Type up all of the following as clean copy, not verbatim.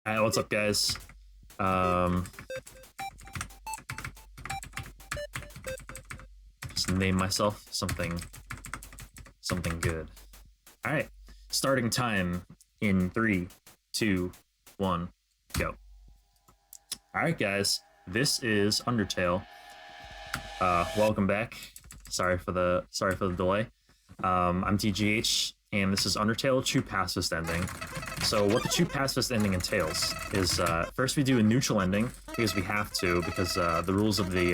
Alright, what's up, guys? Just name myself something good. Alright, starting time in 3, 2, 1, go. Alright, guys, this is Undertale. Welcome back. Sorry for the delay. I'm TGH, and this is Undertale True Pacifist ending. So what the True Pacifist ending entails is first we do a neutral ending because we have to, because the rules of the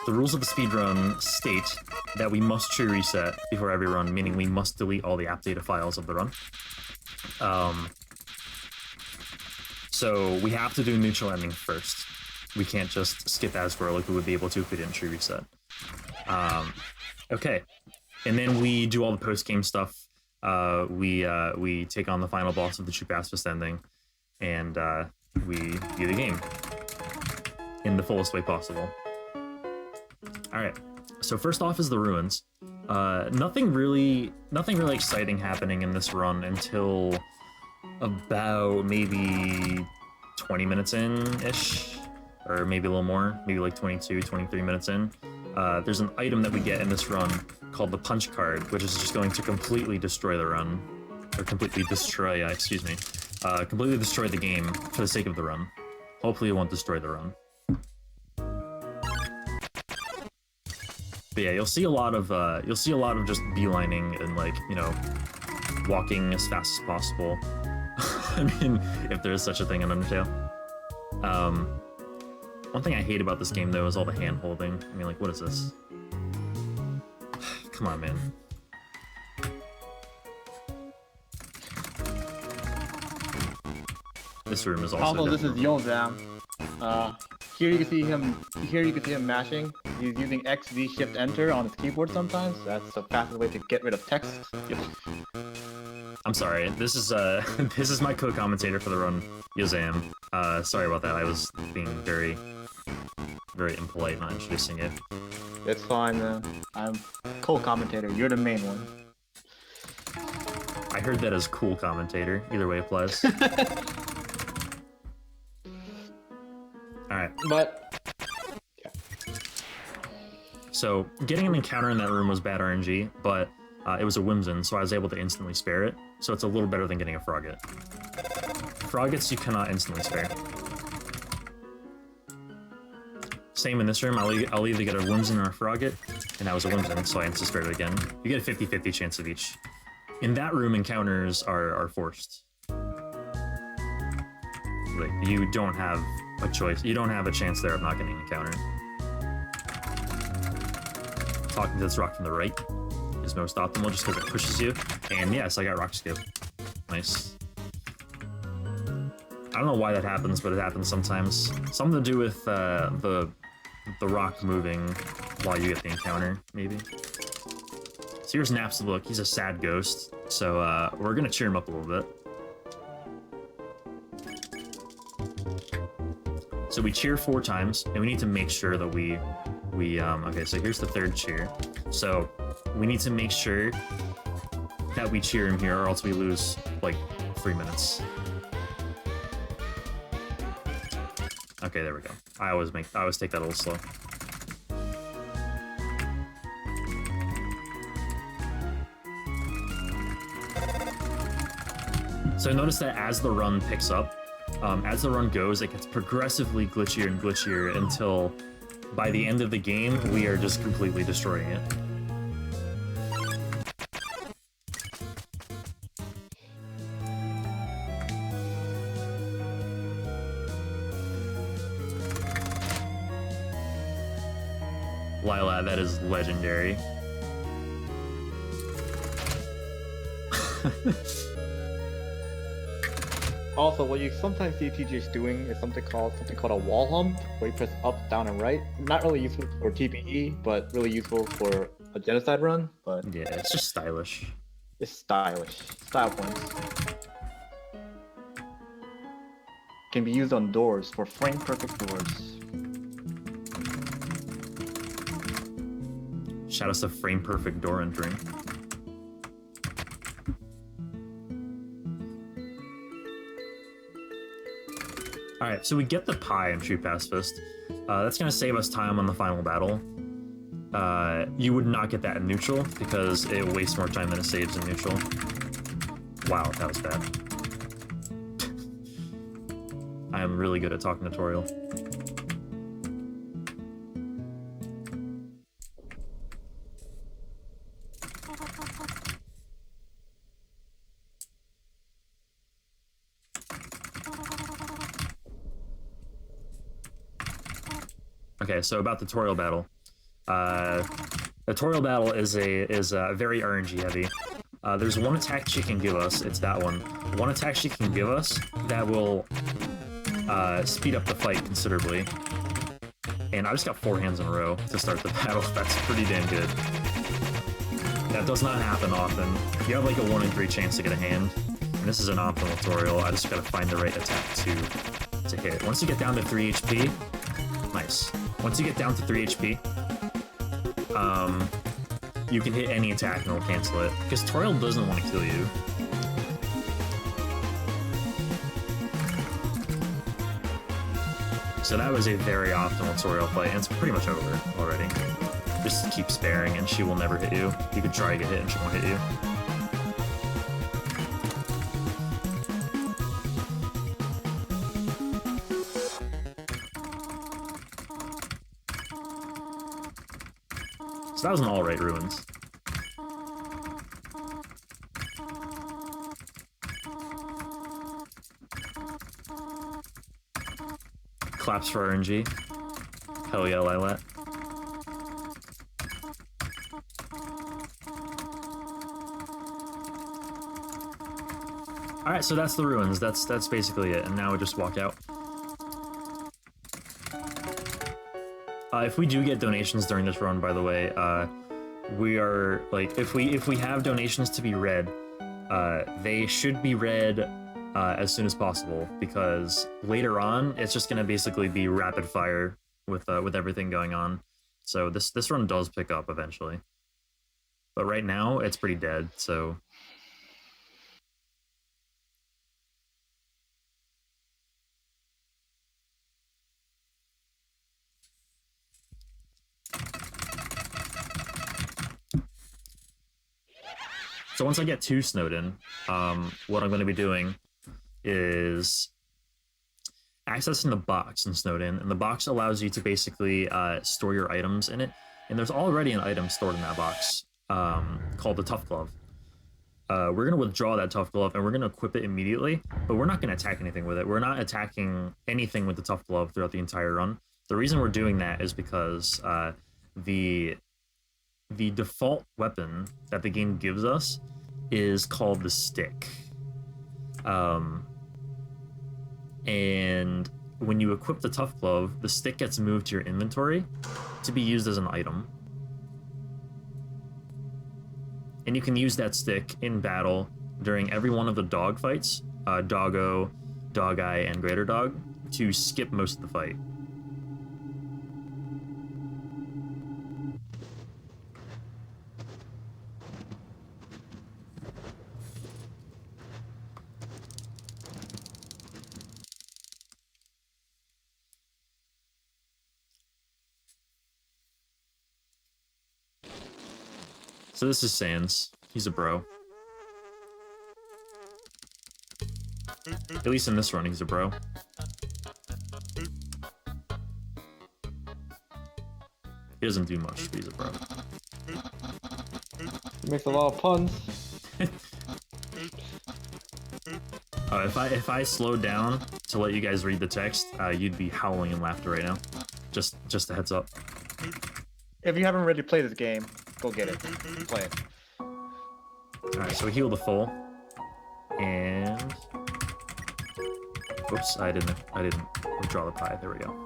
speedrun state that we must true reset before every run, meaning we must delete all the app data files of the run. So we have to do a neutral ending first. We can't just skip Asgore like we would be able to if we didn't true reset. Okay, and then we do all the post-game stuff. We take on the final boss of the True Pacifist ending, and we do the game in the fullest way possible. Alright, so first off is the ruins. Nothing really exciting happening in this run until about maybe 20 minutes in-ish, or maybe a little more, maybe like 22, 23 minutes in. There's an item that we get in this run called the punch card, which is just going to completely destroy the run, or completely destroy, completely destroy the game for the sake of the run. Hopefully it won't destroy the run. But yeah, you'll see a lot of just beelining and, like, you know, walking as fast as possible. I mean, if there is such a thing in Undertale. One thing I hate about this game, though, is all the hand-holding. I mean, like, what is this? Come on, man. This room is also Although this is Yolzam. Here you can see him mashing. He's using X, Z, Shift, Enter on his keyboard sometimes. That's the fastest way to get rid of text. Yep. I'm sorry. This is this is my co-commentator for the run, Yolzam. Sorry about that. I was being very impolite not introducing it. It's fine, man. I'm co-commentator. You're the main one. I heard that as cool commentator. Either way applies. Alright. But yeah. So getting an encounter in that room was bad RNG, but it was a Whimsun, so I was able to instantly spare it. So it's a little better than getting a Frogget. Froggets you cannot instantly spare. Same in this room, I'll either get a Whimsun or a Frogget, and that was a Whimsun, so I insta-spared it again. You get a 50-50 chance of each. In that room, encounters are forced. Like, you don't have a choice. You don't have a chance there of not getting an encounter. Talking to this rock from the right is most optimal just because it pushes you. And yes, I got rock skip. Nice. I don't know why that happens, but it happens sometimes. Something to do with the rock moving while you get the encounter, maybe. So here's Nap's look. He's a sad ghost, so we're gonna cheer him up a little bit. So we cheer 4 times, and we need to make sure that we okay, so here's the 3rd cheer. So we need to make sure that we cheer him here, or else we lose, like, 3 minutes. Okay, there we go. I always take that a little slow. So notice that as the run picks up, as the run goes, it gets progressively glitchier and glitchier until by the end of the game, we are just completely destroying it. Lila, that is legendary. Also, what you sometimes see TGH doing is something called a wall hump, where you press up, down, and right. Not really useful for TPE, but really useful for a genocide run. But yeah, it's just stylish. It's stylish. Style points. Can be used on doors for frame perfect doors. Shout us a frame perfect door entering. Alright, so we get the pie in True Pacifist. That's going to save us time on the final battle. You would not get that in neutral because it wastes more time than it saves in neutral. Wow, that was bad. I am really good at talking tutorial. Okay, so about the tutorial battle. The tutorial battle is very RNG heavy. There's one attack she can give us. It's that one. One attack she can give us that will speed up the fight considerably. And I just got 4 hands in a row to start the battle. That's pretty damn good. That does not happen often. You have like a 1 in 3 chance to get a hand. And this is an optimal tutorial. I just gotta find the right attack to hit. Once you get down to 3 HP, nice. Once you get down to 3 HP, you can hit any attack and it'll cancel it. Because tutorial doesn't want to kill you. So that was a very optimal tutorial fight, and it's pretty much over already. Just keep sparing and she will never hit you. You could try to get hit and she won't hit you. So that was an alright ruins. Claps for RNG. Hell yeah, Lilat. Alright, so that's the ruins. That's basically it. And now we just walk out. If we do get donations during this run, by the way, we are like if we have donations to be read, they should be read as soon as possible, because later on it's just gonna basically be rapid fire with everything going on. So this run does pick up eventually, but right now it's pretty dead. So. So once I get to Snowden, what I'm going to be doing is accessing the box in Snowden, and the box allows you to basically store your items in it. And there's already an item stored in that box called the Tough Glove. We're going to withdraw that Tough Glove and we're going to equip it immediately, but we're not going to attack anything with it. We're not attacking anything with the Tough Glove throughout the entire run. The reason we're doing that is because the default weapon that the game gives us is called the stick. And when you equip the Tough Glove, the stick gets moved to your inventory to be used as an item. And you can use that stick in battle during every one of the dog fights, Doggo, Dog Eye, and Greater Dog, to skip most of the fight. So this is Sans. He's a bro. At least in this run, he's a bro. He doesn't do much, but he's a bro. He makes a lot of puns. If I slowed down to let you guys read the text, you'd be howling in laughter right now. Just a heads up. If you haven't already played this game, go get it. Play it. Alright, so we heal the full. And... Whoops, I didn't withdraw the pie. There we go.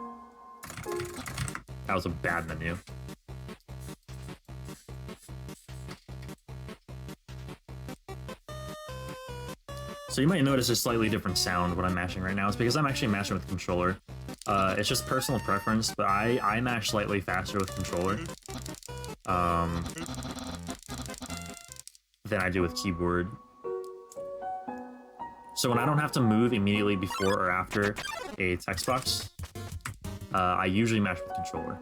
That was a bad menu. So you might notice a slightly different sound when I'm mashing right now. It's because I'm actually mashing with the controller. It's just personal preference, but I mash slightly faster with controller than I do with keyboard. So when I don't have to move immediately before or after a text box, I usually match with controller.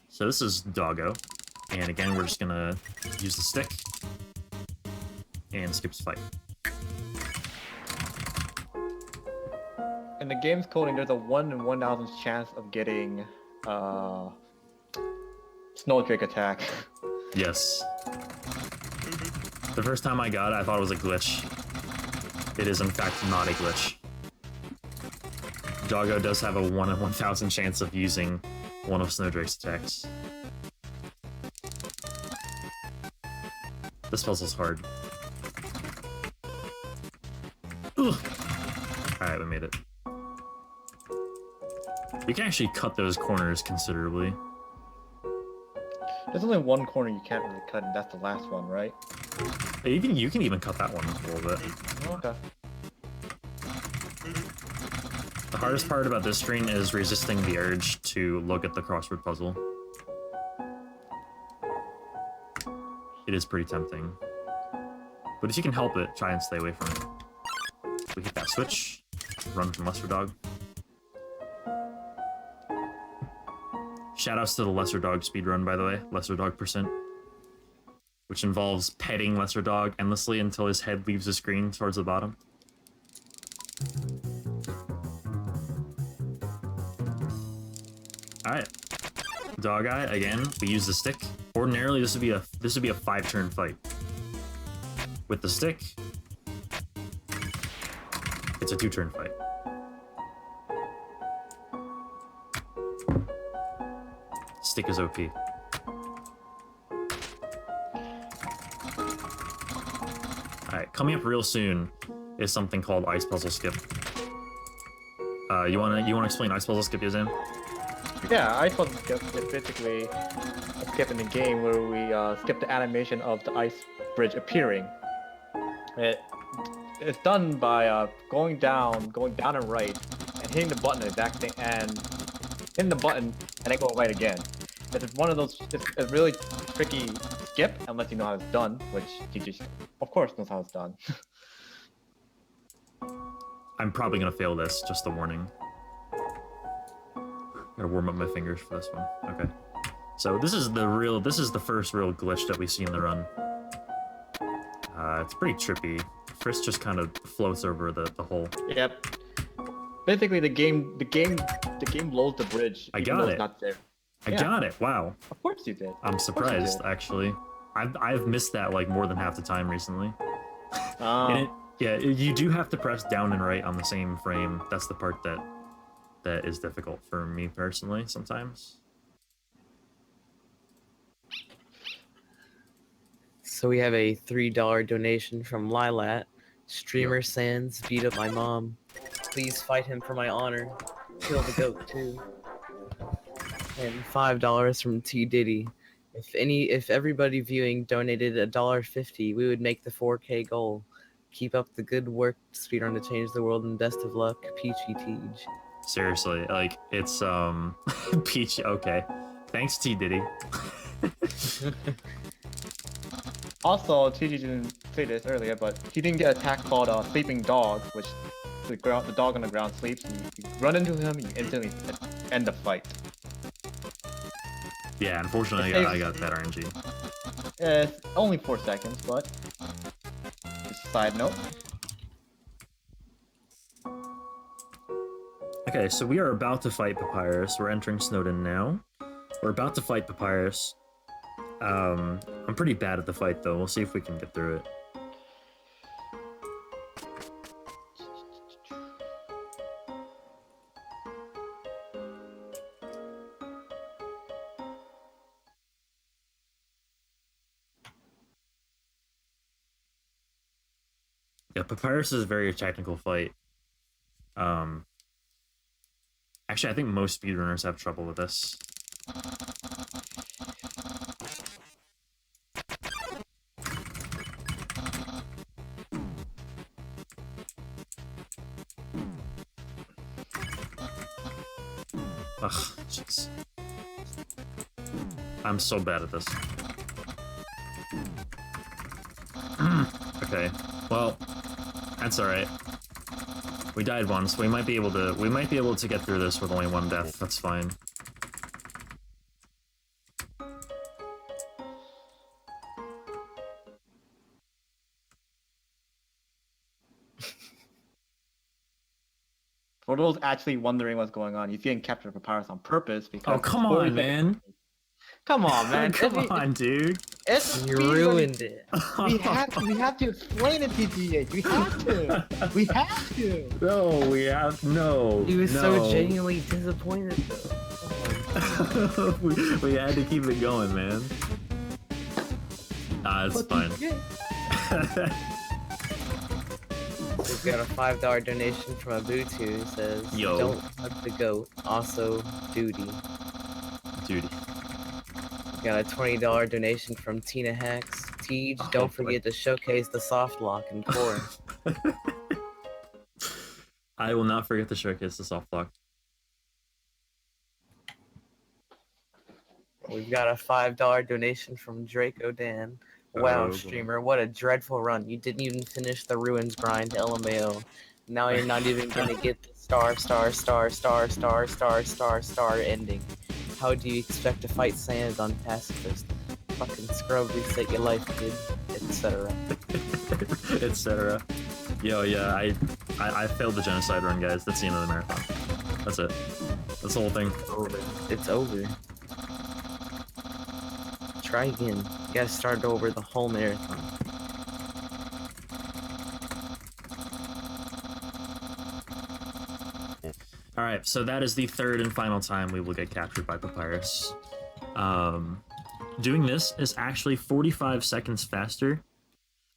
So this is Doggo, and again we're just gonna use the stick and skips fight. In the game's coding, there's a 1 in 1,000 chance of getting Snowdrake attack. Yes. The first time I got it, I thought it was a glitch. It is in fact not a glitch. Doggo does have a 1 in 1,000 chance of using one of Snowdrake's attacks. This puzzle's hard. Ugh. Alright, we made it. You can actually cut those corners considerably. There's only one corner you can't really cut, and that's the last one, right? You can even cut that one a little bit. Okay. The hardest part about this screen is resisting the urge to look at the crossword puzzle. It is pretty tempting. But if you can help it, try and stay away from it. We hit that switch, run from Lesser Dog. Shoutouts to the Lesser Dog speedrun, by the way, Lesser Dog %, which involves petting Lesser Dog endlessly until his head leaves the screen towards the bottom. Alright. Dog Eye, again, we use the stick. Ordinarily this would be a 5-turn fight. With the stick, it's a 2-turn fight. Stick is OP. Alright, coming up real soon is something called Ice Puzzle Skip. You wanna explain Ice Puzzle Skip, Yazan? Yeah, Ice Puzzle Skip is basically a skip in the game where we skip the animation of the ice bridge appearing. It's done by going down and right, and hitting the button exact thing, and hitting the button and then going right again. It's one of those. It's a really tricky skip unless you know how it's done, which TJ, of course, knows how it's done. I'm probably gonna fail this, just a warning. Gotta warm up my fingers for this one. Okay. So this is the first real glitch that we see in the run. It's pretty trippy. Frisk just kind of floats over the hole. Yep. Basically, the game loads the bridge. I got it. It's not there. I got it. Wow. Of course you did. I'm surprised, actually. I've missed that like more than half the time recently. Yeah, you do have to press down and right on the same frame. That's the part that is difficult for me personally sometimes. So we have a $3 donation from Lilat. Streamer Sans beat up my mom. Please fight him for my honor. Kill the goat too. And $5 from T Diddy. If everybody viewing donated $1.50, we would make the 4K goal. Keep up the good work, speedrun to change the world, and best of luck, Peachy Teej. Seriously, like it's Peach. Okay, thanks T Diddy. Also, TJ didn't say this earlier, but he didn't get attack called Sleeping Dog, which the dog on the ground sleeps, and you run into him, you instantly end the fight. Yeah, unfortunately, I got that RNG. It's only 4 seconds, but just a side note. Okay, so we are about to fight Papyrus. We're entering Snowden now. We're about to fight Papyrus. I'm pretty bad at the fight, though. We'll see if we can get through it. Yeah, Papyrus is a very technical fight. Actually, I think most speedrunners have trouble with this. Ugh, jeez. I'm so bad at this. Okay. Well, that's all right. We died once. We might be able to get through this with only one death. That's fine. For those actually wondering what's going on, you didn't capture Papyrus on purpose because. Oh, come on, man. Come on, man. Come on, dude. It's You ruined it. We have to explain it, TGH. We have to. We have to. No, we have no. He was no. so genuinely disappointed though. Come on. we had to keep it going, man. Nah, it's fine. We've got a $5 donation from Abutu who says, Yo. "Don't hug the goat. Also, duty." Dude. We got a $20 donation from Tina Hex. Tej, Oh, don't boy. forget to showcase the soft lock and core. I will not forget to showcase the soft lock. We've got a $5 donation from Draco Dan. Wow, Oh, boy. streamer, what a dreadful run. You didn't even finish the ruins grind, LMAO. Now you're not even gonna get the star ending. How do you expect to fight Sans on Pacifist? Fucking scrub, reset your life, kid, etc. Etc. Yo, yeah, I failed the genocide run, guys. That's the end of the marathon. That's it. That's the whole thing. It's over. Try again. You gotta start over the whole marathon. Alright, so that is the third and final time we will get captured by Papyrus. Doing this is actually 45 seconds faster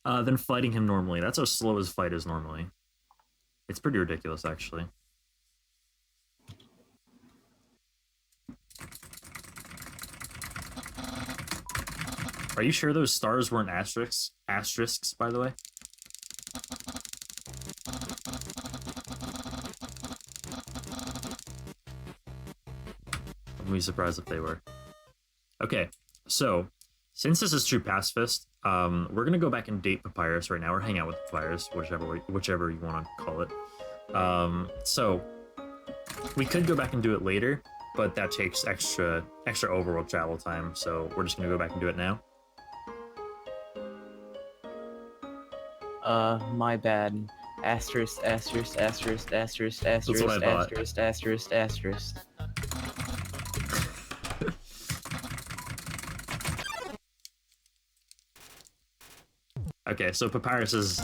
than fighting him normally. That's how slow his fight is normally. It's pretty ridiculous, actually. Are you sure those stars weren't asterisks? Asterisks, by the way? I wouldn't be surprised if they were. Okay, so since this is true pacifist, we're gonna go back and date Papyrus right now, or hang out with Papyrus, whichever you want to call it. So we could go back and do it later, but that takes extra overworld travel time. So we're just gonna go back and do it now. My bad. Asterisk, asterisk, asterisk, asterisk, asterisk, what I thought. asterisk, asterisk, asterisk. Okay, so Papyrus's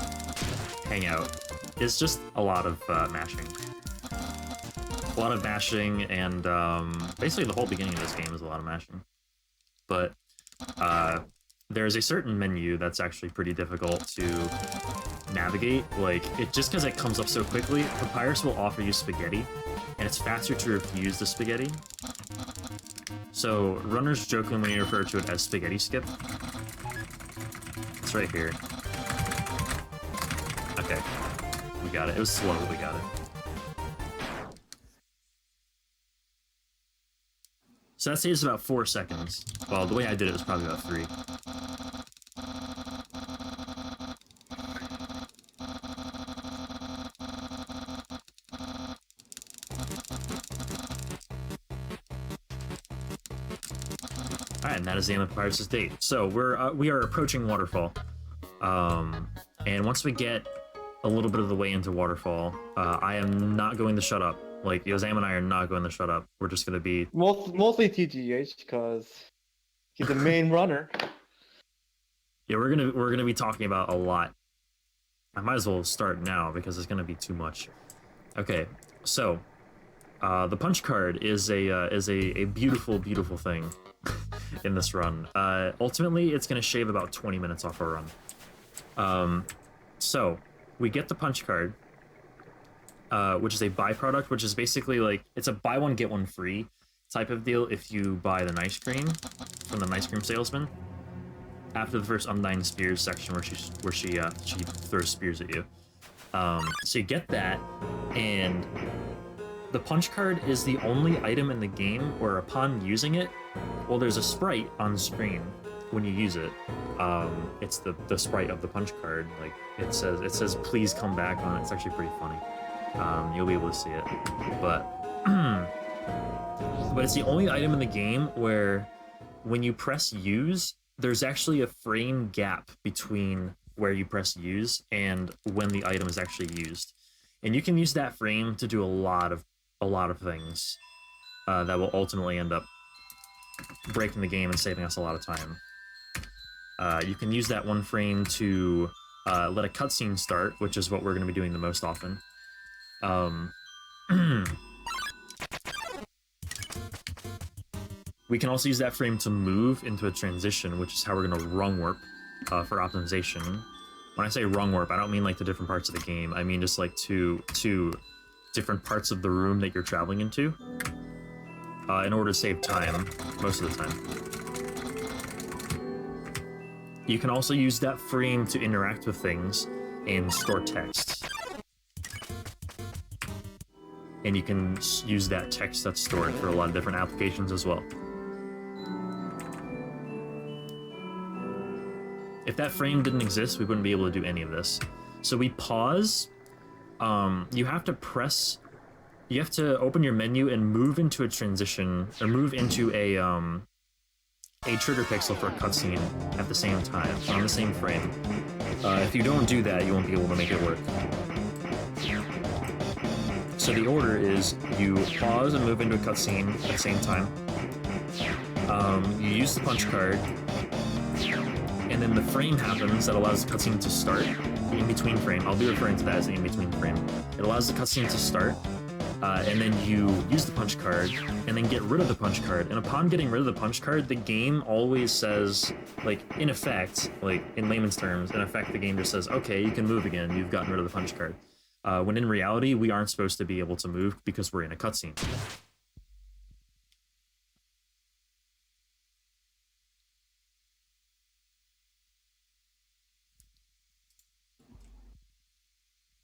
hangout is just a lot of mashing. A lot of mashing, and basically the whole beginning of this game is a lot of mashing. But there's a certain menu that's actually pretty difficult to navigate. Like, just because it comes up so quickly, Papyrus will offer you spaghetti, and it's faster to refuse the spaghetti. So runners jokingly refer to it as spaghetti skip. It's right here. Okay, we got it. It was slow, but we got it. So that saves about 4 seconds. Well, the way I did it was probably about 3. Alright, and that is the end of Papyrus's date. So we are approaching Waterfall. And once we get a little bit of the way into Waterfall, I am not going to shut up. Like, Yozam and I are not going to shut up. We're just going to be... Mostly TGH because he's the main runner. Yeah, we're gonna be talking about a lot. I might as well start now because it's gonna be too much. Okay, so the punch card is a beautiful, beautiful thing in this run. Ultimately, it's gonna shave about 20 minutes off our run. So we get the punch card, which is a byproduct, which is basically like it's a buy one get one free type of deal if you buy the nice cream from the nice cream salesman. After the first Undying Spears section where she throws spears at you. So you get that, and the punch card is the only item in the game where upon using it, well, there's a sprite on screen when you use it, it's the sprite of the punch card. Like it says please come back on it. It's actually pretty funny. You'll be able to see it, but but it's the only item in the game where when you press use, there's actually a frame gap between where you press use and when the item is actually used, and you can use that frame to do a lot of things that will ultimately end up breaking the game and saving us a lot of time. You can use that one frame to let a cutscene start, which is what we're going to be doing the most often. We can also use that frame to move into a transition, which is how we're going to rung warp for optimization. When I say rung warp, I don't mean like the different parts of the game. I mean just like to different parts of the room that you're traveling into in order to save time most of the time. You can also use that frame to interact with things and store text. And you can use that text that's stored for a lot of different applications as well. If that frame didn't exist, we wouldn't be able to do any of this. So we pause. You have to open your menu and move into a transition, or move into a trigger pixel for a cutscene at the same time, on the same frame. If you don't do that, you won't be able to make it work. So the order is you pause and move into a cutscene at the same time. You use the punch card, and then the frame happens that allows the cutscene to start. The in-between frame, I'll be referring to that as the in-between frame. It allows the cutscene to start, and then you use the punch card, and then get rid of the punch card. And upon getting rid of the punch card, the game always says, like, in effect, like, in layman's terms, in effect, the game just says, okay, you can move again, you've gotten rid of the punch card. When in reality, we aren't supposed to be able to move because we're in a cutscene.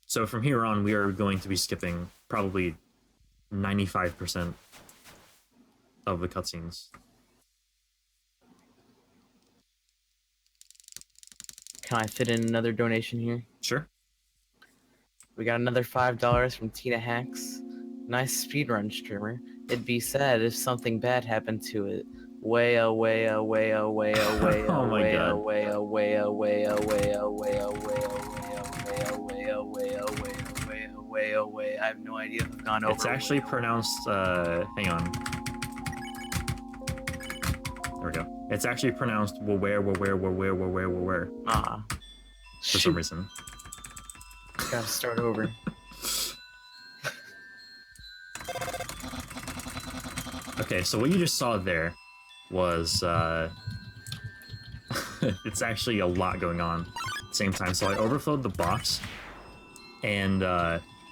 So from here on, we are going to be skipping probably 95% of the cutscenes. Can I fit in another donation here? Sure. We got another $5 from Tina Hacks. Nice speedrun streamer. It'd be sad if something bad happened to it. Way away away away away Oh my away God. away away away away away away away away away away away. I have no idea if I've gone over. It's actually pronounced, hang on. There we go. It's actually pronounced where. Ah. For some reason. Gotta start over. Okay, so what you just saw there was, it's actually a lot going on at the same time. So I overflowed the box and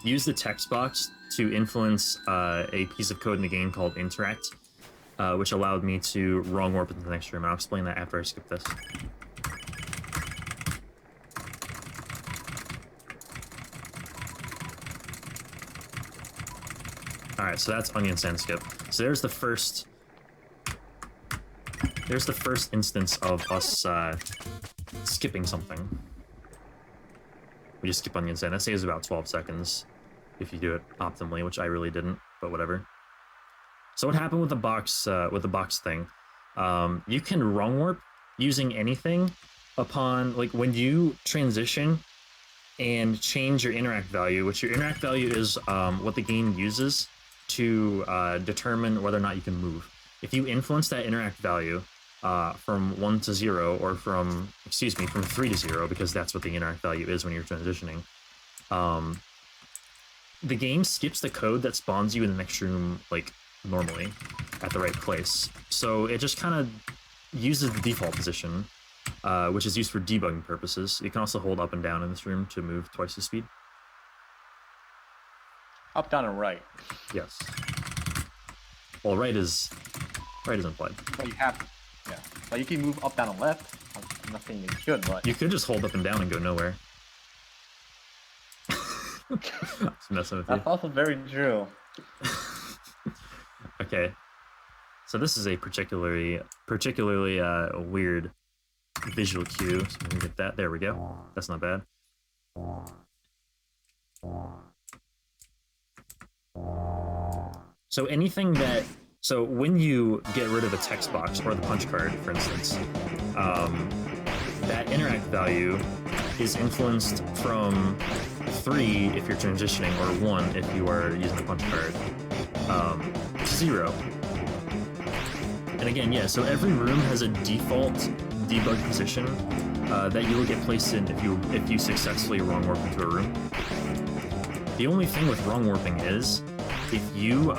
used the text box to influence a piece of code in the game called interact, which allowed me to rung warp into the next room. I'll explain that after I skip this. Alright, so that's onion sand skip. So there's the first instance of us skipping something. We just skip onion sand. That saves about 12 seconds if you do it optimally, which I really didn't, but whatever. So what happened with the box thing? You can rung warp using anything upon, like, when you transition and change your interact value, which your interact value is what the game uses to determine whether or not you can move. If you influence that interact value from 1 to 0, or from 3 to 0, because that's what the interact value is when you're transitioning, the game skips the code that spawns you in the next room, like, normally at the right place. So it just kind of uses the default position, which is used for debugging purposes. You can also hold up and down in this room to move twice the speed. Up, down, and right. Yes. Well, right is implied. Well, you have to. Yeah. But you can move up, down, and left. I'm not saying you should, but You could just hold up and down and go nowhere. Just messing with you. that's also very true. Okay. So this is a particularly weird visual cue, so we can get that. There we go. That's not bad. So anything that, so when you get rid of a text box or the punch card, for instance, that interact value is influenced from 3 if you're transitioning, or 1 if you are using the punch card, to 0. And again, yeah, so every room has a default debug position that you will get placed in if you successfully wrong warp into a room. The only thing with wrong warping is if you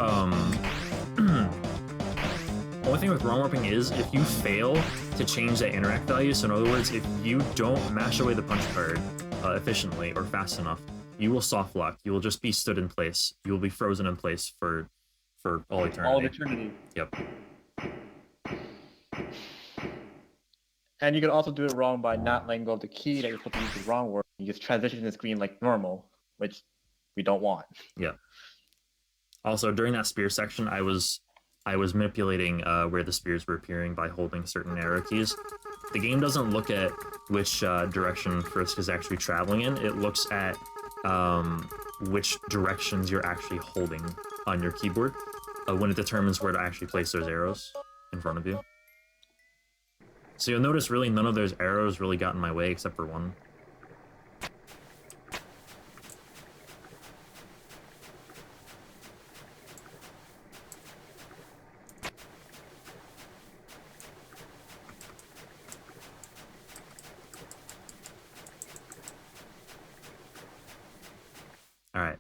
only thing with wrong warping is if you fail to change that interact value. So in other words, if you don't mash away the punch card efficiently or fast enough, you will soft lock. You will just be stood in place. You will be frozen in place for all eternity. All eternity. Yep. And you can also do it wrong by not letting go of the key that you're supposed to use the wrong word. You just transition the screen like normal, which we don't want. Yeah. Also, during that spear section, I was manipulating where the spears were appearing by holding certain arrow keys. The game doesn't look at which direction Frisk is actually traveling in. It looks at which directions you're actually holding on your keyboard when it determines where to actually place those arrows in front of you. So you'll notice really none of those arrows really got in my way except for one. All right,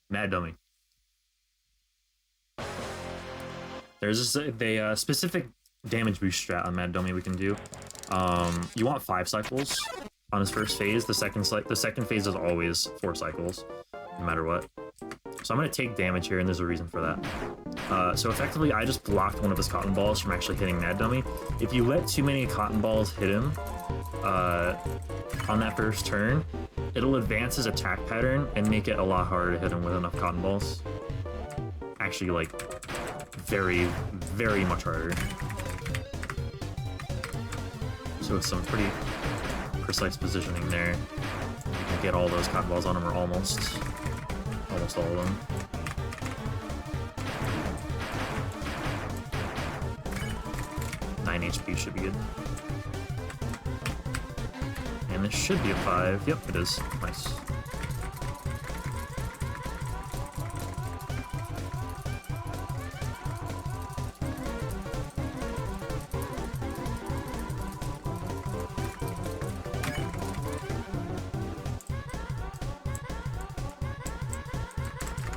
Mad Dummy. There's a specific damage boost strat on Mad Dummy we can do. You want 5 cycles on his first phase. The second phase is always 4 cycles, no matter what. So I'm gonna take damage here, and there's a reason for that. So effectively, I just blocked one of his cotton balls from actually hitting Mad Dummy. If you let too many cotton balls hit him on that first turn, it'll advance his attack pattern and make it a lot harder to hit him with enough cotton balls. Actually, like, very, very much harder. So with some pretty precise positioning there, you can get all those cotton balls on him, or almost all of them. HP should be good. And this should be a 5. Yep, it is. Nice.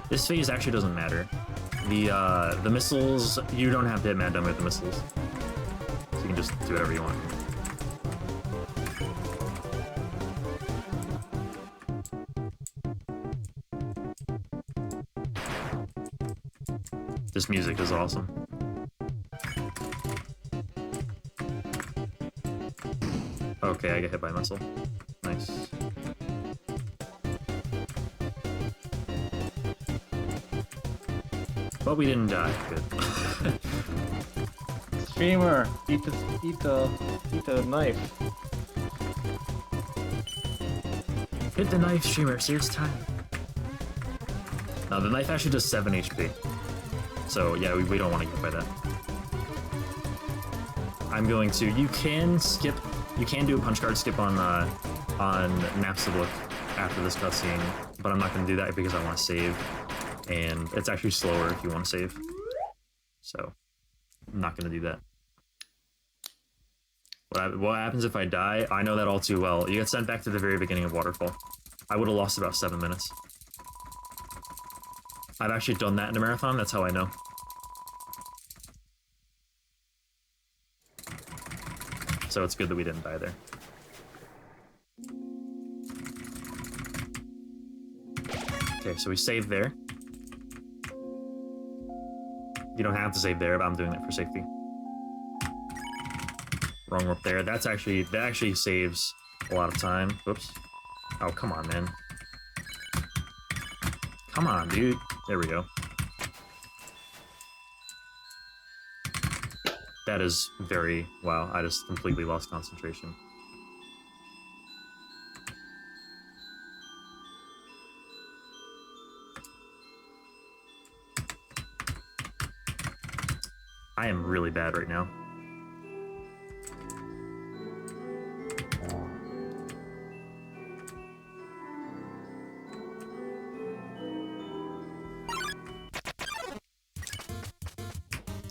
This phase actually doesn't matter. The missiles, you don't have to hit Mad Dummy with the missiles. So you can just do whatever you want. This music is awesome. Okay, I get hit by a missile. Nice. But we didn't die. Good. Streamer, eat the knife. Hit the knife, streamer. Saves time. Now the knife actually does 7 HP. So yeah, we don't want to get by that. I'm going to. You can skip. You can do a punch card skip on Napstablook after this cutscene, but I'm not going to do that because I want to save. And it's actually slower if you want to save. So, I'm not going to do that. What happens if I die? I know that all too well. You get sent back to the very beginning of Waterfall. I would have lost about 7 minutes. I've actually done that in a marathon, that's how I know. So it's good that we didn't die there. Okay, so we saved there. You don't have to save there, but I'm doing it for safety. Wrong warp there. That actually saves a lot of time. Whoops. Oh, come on, man. Come on, dude. There we go. That is very... Wow, I just completely lost concentration. I am really bad right now.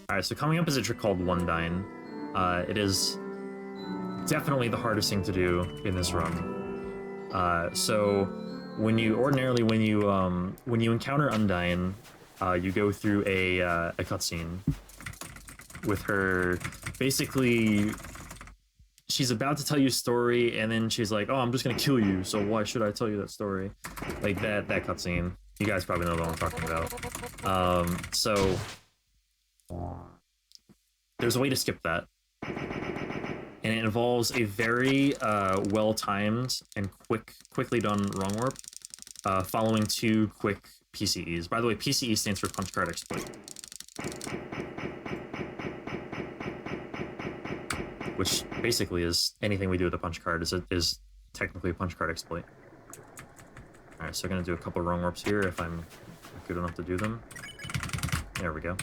Alright, so coming up is a trick called One Dine. It is definitely the hardest thing to do in this run. So when you encounter Undyne, you go through a cutscene with her. Basically, she's about to tell you a story, and then she's like, "Oh, I'm just gonna kill you. So why should I tell you that story?" Like that cutscene. You guys probably know what I'm talking about. So there's a way to skip that, and it involves a very well-timed and quickly done wrong warp, following 2 quick PCEs. By the way, PCE stands for punch card exploit, which basically is anything we do with a punch card is technically a punch card exploit. All right, so we're gonna do a couple wrong warps here if I'm good enough to do them. There we go.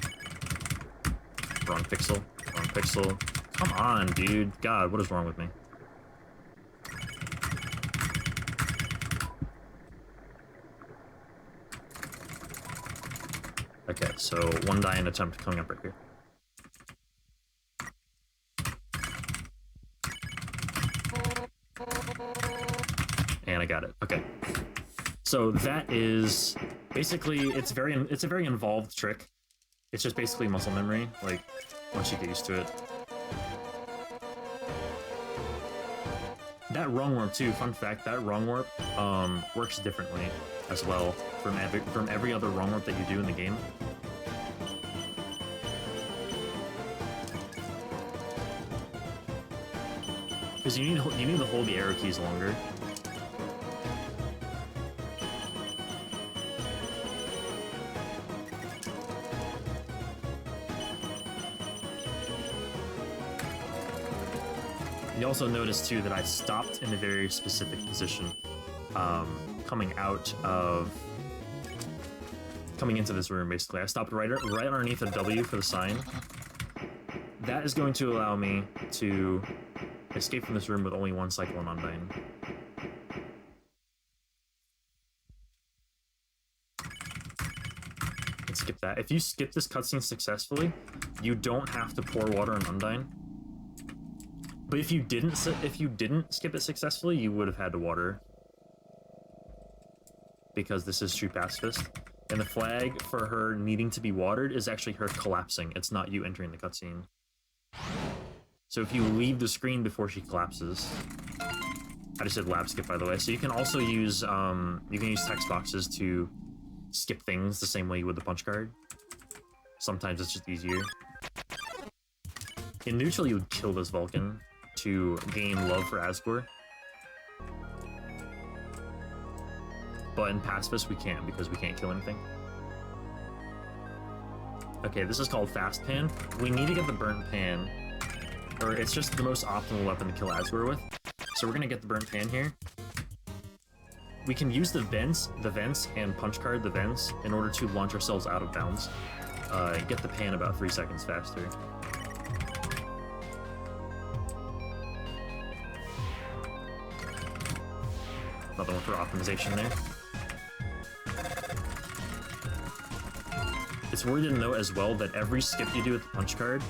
Wrong pixel. Wrong pixel. Come on, dude. God, what is wrong with me? Okay, so One Dine attempt coming up right here. And I got it. Okay. So that is basically it's a very involved trick. It's just basically muscle memory, like, once you get used to it. That wrong warp too, fun fact, that wrong warp works differently as well from every other wrong warp that you do in the game. Because you need to hold the arrow keys longer. You also notice too that I stopped in a very specific position, coming into this room. Basically, I stopped right underneath a W for the sign. That is going to allow me to escape from this room with only 1 cycle on Undyne. Let's skip that. If you skip this cutscene successfully, you don't have to pour water on Undyne. But if you didn't skip it successfully, you would have had to water. Because this is true Pacifist. And the flag for her needing to be watered is actually her collapsing. It's not you entering the cutscene. So if you leave the screen before she collapses... I just did lab skip, by the way. So you can also use, text boxes to skip things the same way you would the punch card. Sometimes it's just easier. In neutral, you would kill this Vulcan to gain love for Asgore. But in Pacifist, we can't, because we can't kill anything. Okay, this is called Fast Pan. We need to get the Burnt Pan, or it's just the most optimal weapon to kill Asgore with. So we're gonna get the Burnt Pan here. We can use the vents, and punch card the vents in order to launch ourselves out of bounds. And get the pan about 3 seconds faster. Another one for optimization there. It's worth to note as well that every skip you do with the punch card,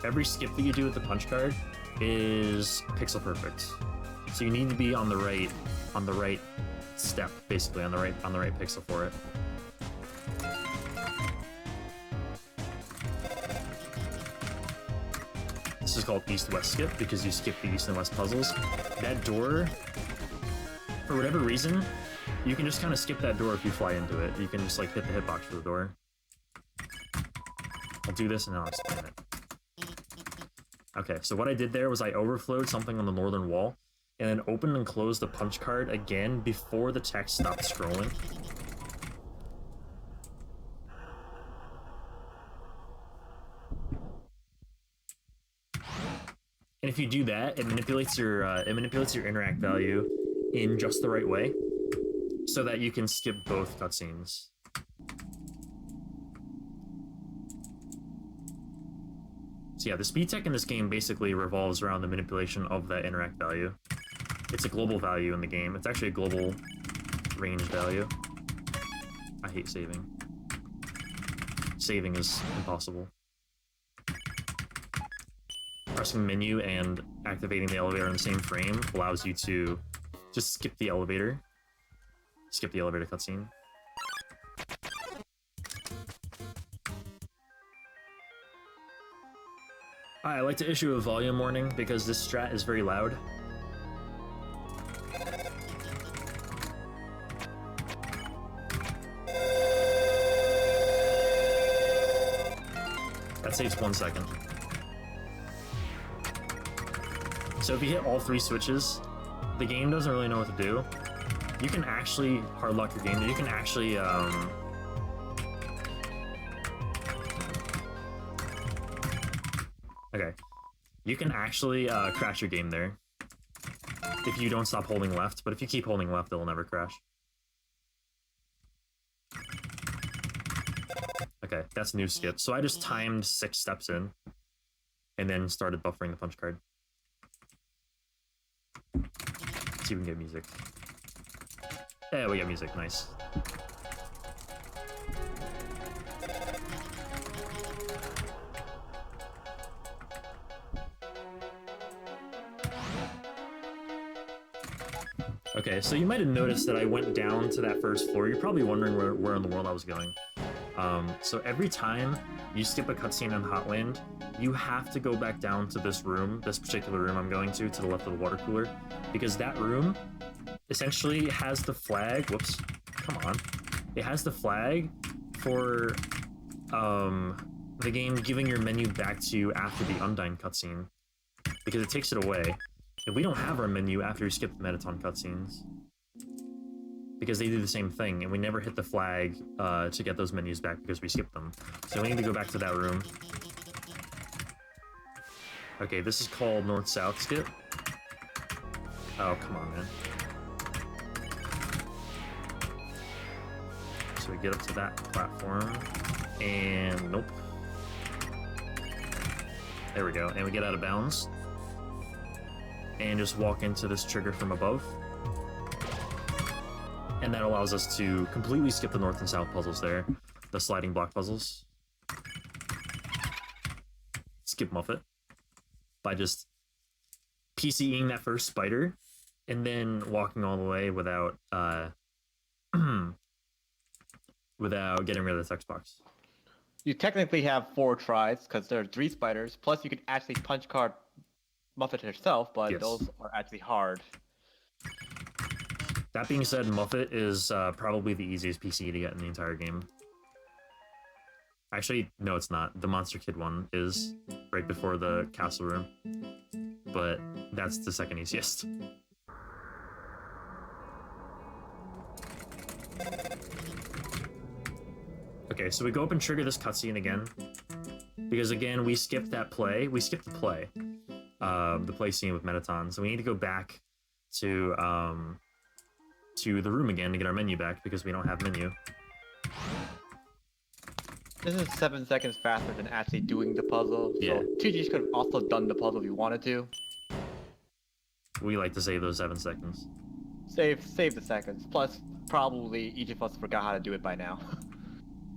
every skip that you do with the punch card is pixel perfect. So you need to be on the right step, basically on the right pixel for it. This is called East-West skip because you skip the East and West puzzles. That door, for whatever reason, you can just kind of skip that door if you fly into it. You can just like hit the hitbox for the door. I'll do this and then I'll explain it. Okay, so what I did there was I overflowed something on the northern wall and then opened and closed the punch card again before the text stopped scrolling. And if you do that, it manipulates your interact value in just the right way, so that you can skip both cutscenes. So yeah, the speed tech in this game basically revolves around the manipulation of that interact value. It's a global value in the game. It's actually a global range value. I hate saving. Saving is impossible. Pressing menu and activating the elevator in the same frame allows you to just skip the elevator. Skip the elevator cutscene. I like to issue a volume warning because this strat is very loud. That saves 1 second. So if you hit all 3 switches, the game doesn't really know what to do. You can actually hard lock your game. You can actually okay. You can actually crash your game there if you don't stop holding left, but if you keep holding left, it'll never crash. Okay, that's new skip. So I just timed 6 steps in and then started buffering the punch card. Let's see if we can get music. Yeah, we got music. Nice. Okay, so you might have noticed that I went down to that first floor. You're probably wondering where in the world I was going. So every time you skip a cutscene in Hotland, you have to go back down to this room, this particular room I'm going to the left of the water cooler, because that room essentially has the flag. Whoops, come on. It has the flag for the game giving your menu back to you after the Undyne cutscene, because it takes it away. And we don't have our menu after we skip the Mettaton cutscenes, because they do the same thing, and we never hit the flag to get those menus back because we skipped them. So we need to go back to that room. Okay, this is called North-South skip. Oh, come on, man. So we get up to that platform, and nope. There we go, and we get out of bounds. And just walk into this trigger from above. And that allows us to completely skip the north and south puzzles there. The sliding block puzzles. Skip Muffet. By just PCing that first spider. And then walking all the way without without getting rid of the text box. You technically have 4 tries, because there are 3 spiders. Plus you could actually punch card Muffet herself, but Yes. those are actually hard. That being said, Muffet is probably the easiest PC to get in the entire game. Actually, no, it's not. The Monster Kid one is right before the castle room. But that's the second easiest. Okay, so we go up and trigger this cutscene again. Because again, we skipped that play. We skipped the play. The play scene with Mettaton. So we need to go back to the room again to get our menu back because we don't have menu. This is 7 seconds faster than actually doing the puzzle. Yeah. So TGs could have also done the puzzle if you wanted to. We like to save those 7 seconds. Save the seconds. Plus, probably each of us forgot how to do it by now.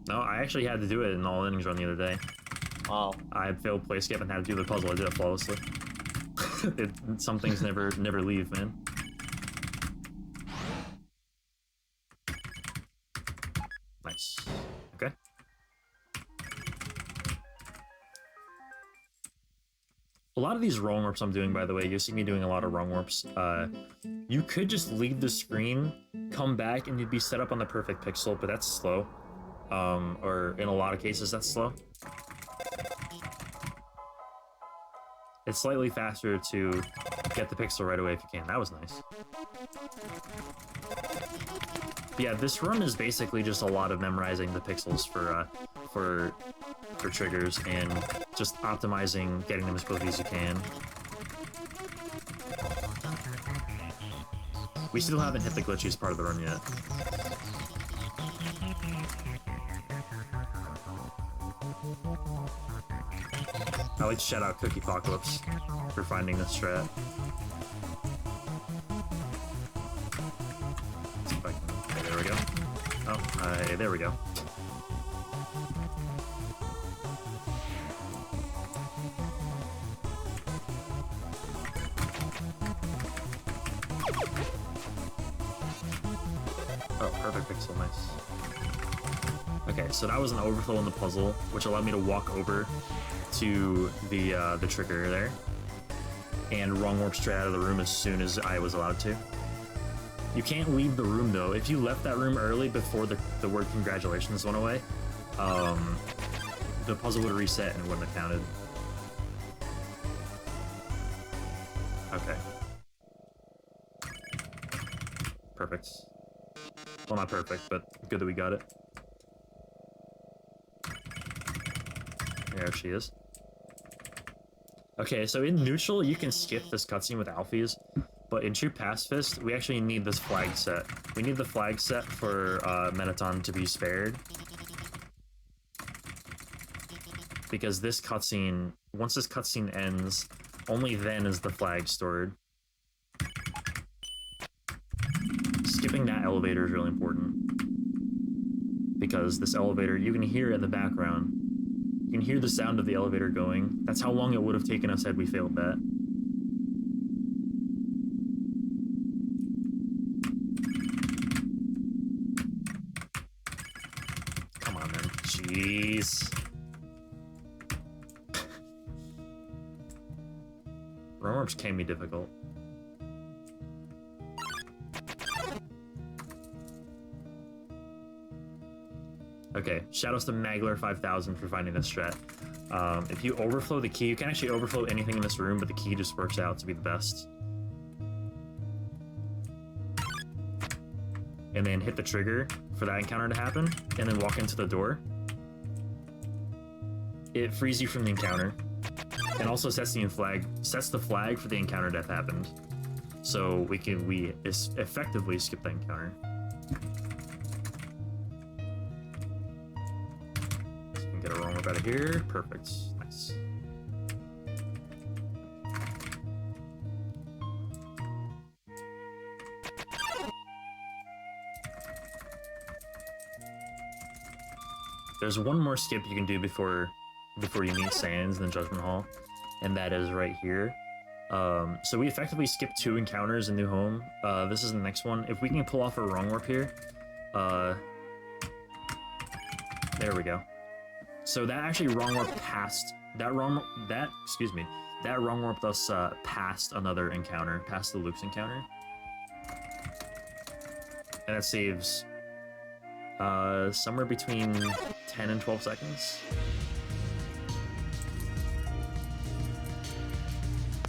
No, I actually had to do it in all innings run the other day. Wow. I had failed play skip and had to do the puzzle. I did it flawlessly. Some things never leave, man. Nice. Okay. A lot of these wrong warps I'm doing, by the way, you see me doing a lot of wrong warps. You could just leave the screen, come back, and you'd be set up on the perfect pixel, but that's slow. Or in a lot of cases, that's slow. It's slightly faster to get the pixel right away if you can. That was nice. But yeah, this run is basically just a lot of memorizing the pixels for triggers and just optimizing getting them as quickly as you can. We still haven't hit the glitchiest part of the run yet. I like to shout out Cookie Apocalypse for finding this strat. See if I can... Okay, there we go. Oh, there we go. Oh, perfect pixel, nice. Okay, so that was an overflow in the puzzle, which allowed me to walk over to the trigger there, and wrong warp straight out of the room as soon as I was allowed to. You can't leave the room though. If you left that room early before the word congratulations went away, the puzzle would reset and wouldn't have counted. Okay. Perfect. Well, not perfect, but good that we got it. There she is. Okay, so in neutral, you can skip this cutscene with Alphys, but in true Pacifist, we actually need this flag set. We need the flag set for Mettaton to be spared. Because this cutscene, once this cutscene ends, only then is the flag stored. Skipping that elevator is really important. Because this elevator, you can hear it in the background. You can hear the sound of the elevator going. That's how long it would have taken us had we failed that. Come on, man. Jeez. Roarps can be difficult. Okay, shoutouts to Magler5000 for finding this strat. If you overflow the key, you can actually overflow anything in this room, but the key just works out to be the best. And then hit the trigger for that encounter to happen, and then walk into the door. It frees you from the encounter, and also sets the flag for the encounter death happened. So we effectively skip the encounter. Get a wrong warp out of here. Perfect. Nice. There's one more skip you can do before you meet Sans in the Judgment Hall, and that is right here. So we effectively skipped 2 encounters in New Home. This is the next one. If we can pull off a wrong warp here, there we go. So that actually wrong warp passed that wrong warp thus passed another encounter, past the Luke's encounter, and that saves somewhere between 10 and 12 seconds.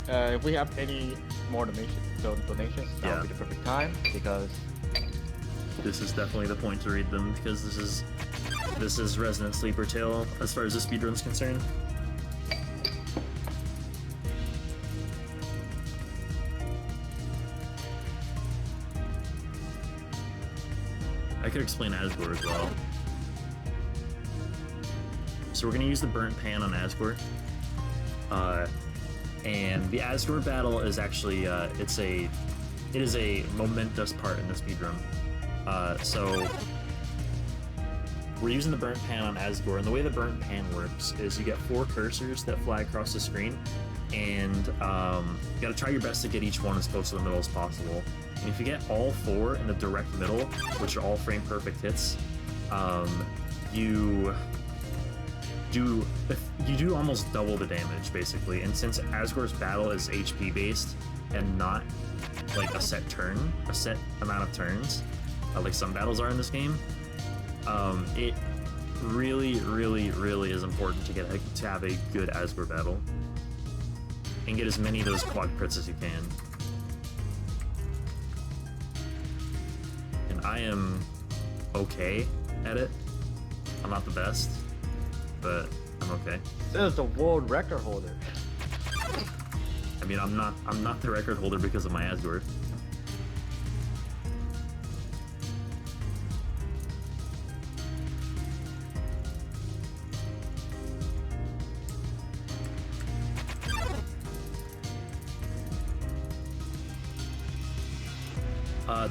If we have any more donations, that would be the perfect time, because this is definitely the point to read them, because this is Resident Sleeper Tale as far as the speedrun's concerned. I could explain Asgore as well. So we're gonna use the burnt pan on Asgore. And the Asgore battle is actually, it is a momentous part in the speedrun. So we're using the burnt pan on Asgore, and the way the burnt pan works is you get 4 cursors that fly across the screen, and you gotta try your best to get each one as close to the middle as possible. And if you get all 4 in the direct middle, which are all frame perfect hits, you do almost double the damage, basically. And since Asgore's battle is HP based and not like a set amount of turns, like some battles are in this game, it really, really, really is important to have a good Asgore battle and get as many of those quad crits as you can. And I am okay at it. I'm not the best, but I'm okay. This is the world record holder. I mean, I'm not the record holder because of my Asgore.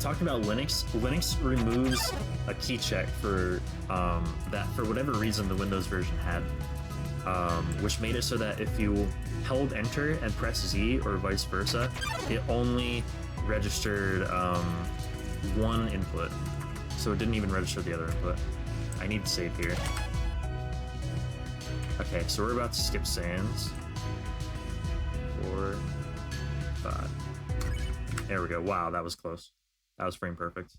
Talking about Linux, Linux removes a key check for that for whatever reason the Windows version had, which made it so that if you held Enter and press Z or vice versa, it only registered one input, so it didn't even register the other input. I need to save here. Okay, so we're about to skip sands. 4, 5. There we go. Wow, that was close. That was frame perfect.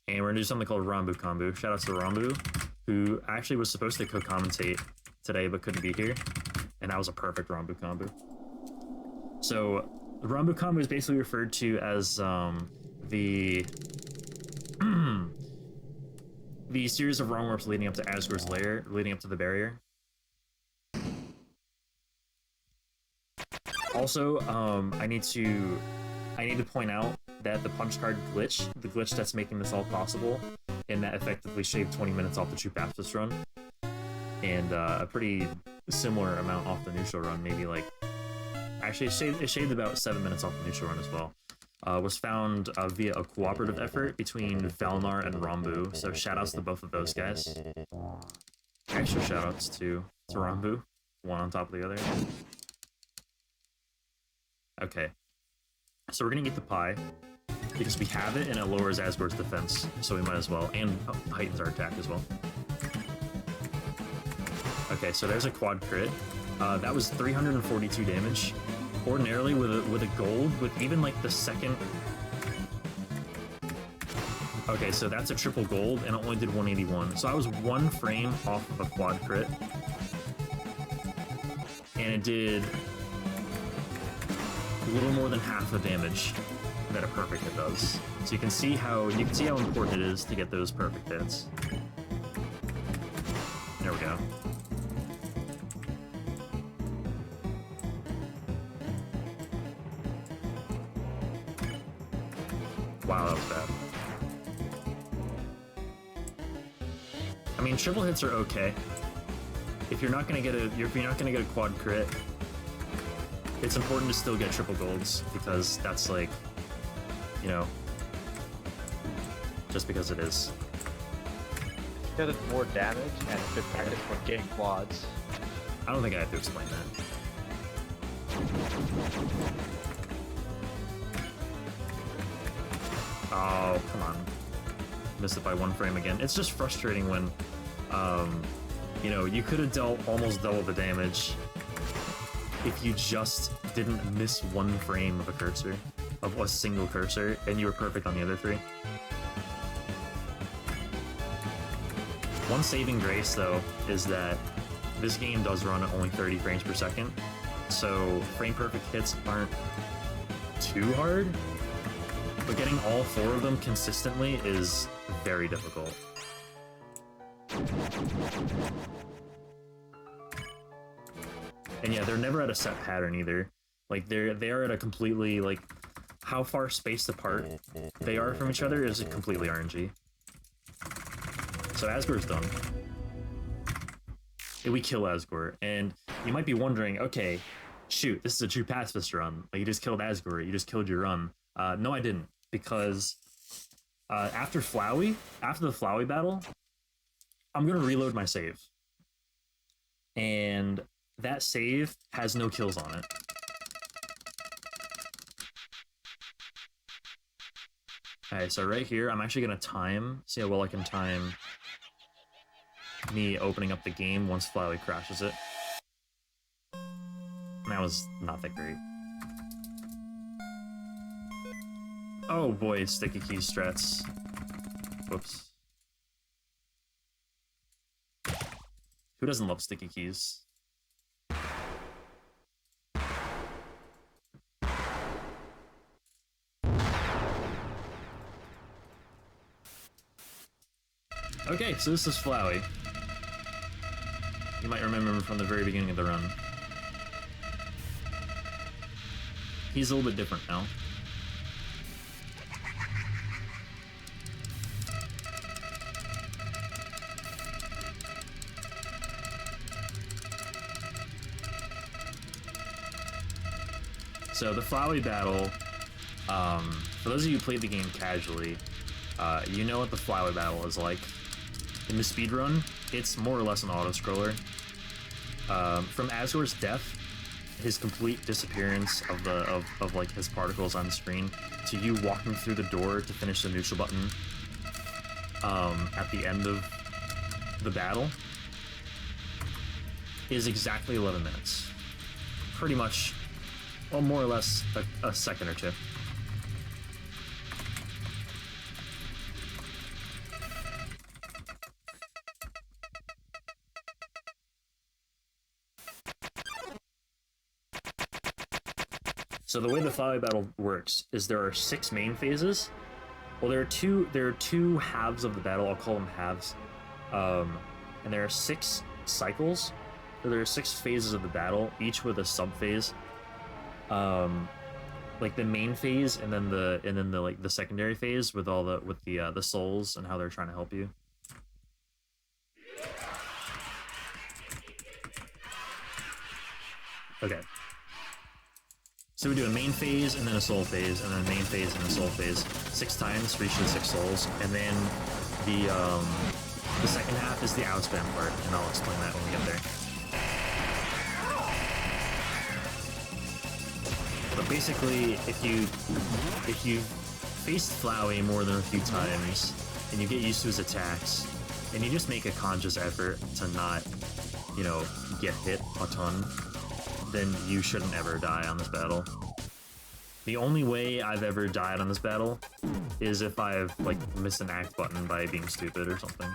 And we're gonna do something called Rambu Kombu. Shout out to Rambu, who actually was supposed to co-commentate today but couldn't be here. And that was a perfect Rambu Kombu. So, the Rambu Kombu is basically referred to as the the series of wrong warps leading up to Asgore's lair, leading up to the barrier. Also, I need to point out that the punch card glitch, the glitch that's making this all possible, and that effectively shaved 20 minutes off the True Pacifist run, and a pretty similar amount off the neutral run, maybe like, actually it shaved about 7 minutes off the neutral run as well. Was found via a cooperative effort between Valnar and Rambu, so shoutouts to both of those guys. Extra shoutouts to Rambu, one on top of the other. Okay, so we're gonna get the pie, because we have it and it lowers Asgore's defense, so we might as well, and heightens our attack as well. Okay, so there's a quad crit. That was 342 damage. Ordinarily, with a gold, with even like the second... Okay, so that's a triple gold, and it only did 181. So I was 1 frame off of a quad crit. And it did a little more than half the damage that a perfect hit does. So you can see how important it is to get those perfect hits. There we go. Wow, that was bad. I mean, triple hits are okay. If you're not gonna get a quad crit, it's important to still get triple golds, because that's like, you know, just because it is. Because it's more damage and it's good practice for getting quads. I don't think I have to explain that. Oh, come on. Missed it by 1 frame again. It's just frustrating when, you know, you could have dealt almost double the damage if you just didn't miss 1 frame of a cursor, of a single cursor, and you were perfect on the other 3. One saving grace, though, is that this game does run at only 30 frames per second, so frame perfect hits aren't too hard. But getting all 4 of them consistently is very difficult. And yeah, they're never at a set pattern either. Like they are at a completely, like, how far spaced apart they are from each other is completely RNG. So Asgore's done. And we kill Asgore, and you might be wondering, okay, shoot, this is a True Pacifist run. Like, you just killed Asgore, you just killed your run. No, I didn't. Because after the Flowey battle, I'm gonna reload my save, and that save has no kills on it. Alright, so right here, I'm actually gonna see how well I can time me opening up the game once Flowey crashes it. And that was not that great. Oh boy, sticky key strats. Whoops. Who doesn't love sticky keys? Okay, so this is Flowey. You might remember him from the very beginning of the run. He's a little bit different now. So the Flowey battle For those of you who played the game casually, you know what the flyway battle is like. In the speedrun, it's more or less an auto-scroller. From Azor's death, his complete disappearance of like his particles on screen, to you walking through the door to finish the neutral button at the end of the battle, is exactly 11 minutes. Pretty much, well, more or less a second or two. So the way the flyway battle works is there are 6 main phases. Well, there are two halves of the battle. I'll call them halves. And there are 6 cycles. So there are 6 phases of the battle, each with a sub phase. Like the main phase, and then the secondary phase with all the souls and how they're trying to help you. Okay. So we do a main phase and then a soul phase, and then a main phase and a soul phase 6 times for each of the 6 souls, and then the second half is the outspam part, and I'll explain that when we get there. But basically, if you faced Flowey more than a few times, and you get used to his attacks, and you just make a conscious effort to not, you know, get hit a ton, then you shouldn't ever die on this battle. The only way I've ever died on this battle is if I've, like, missed an act button by being stupid or something.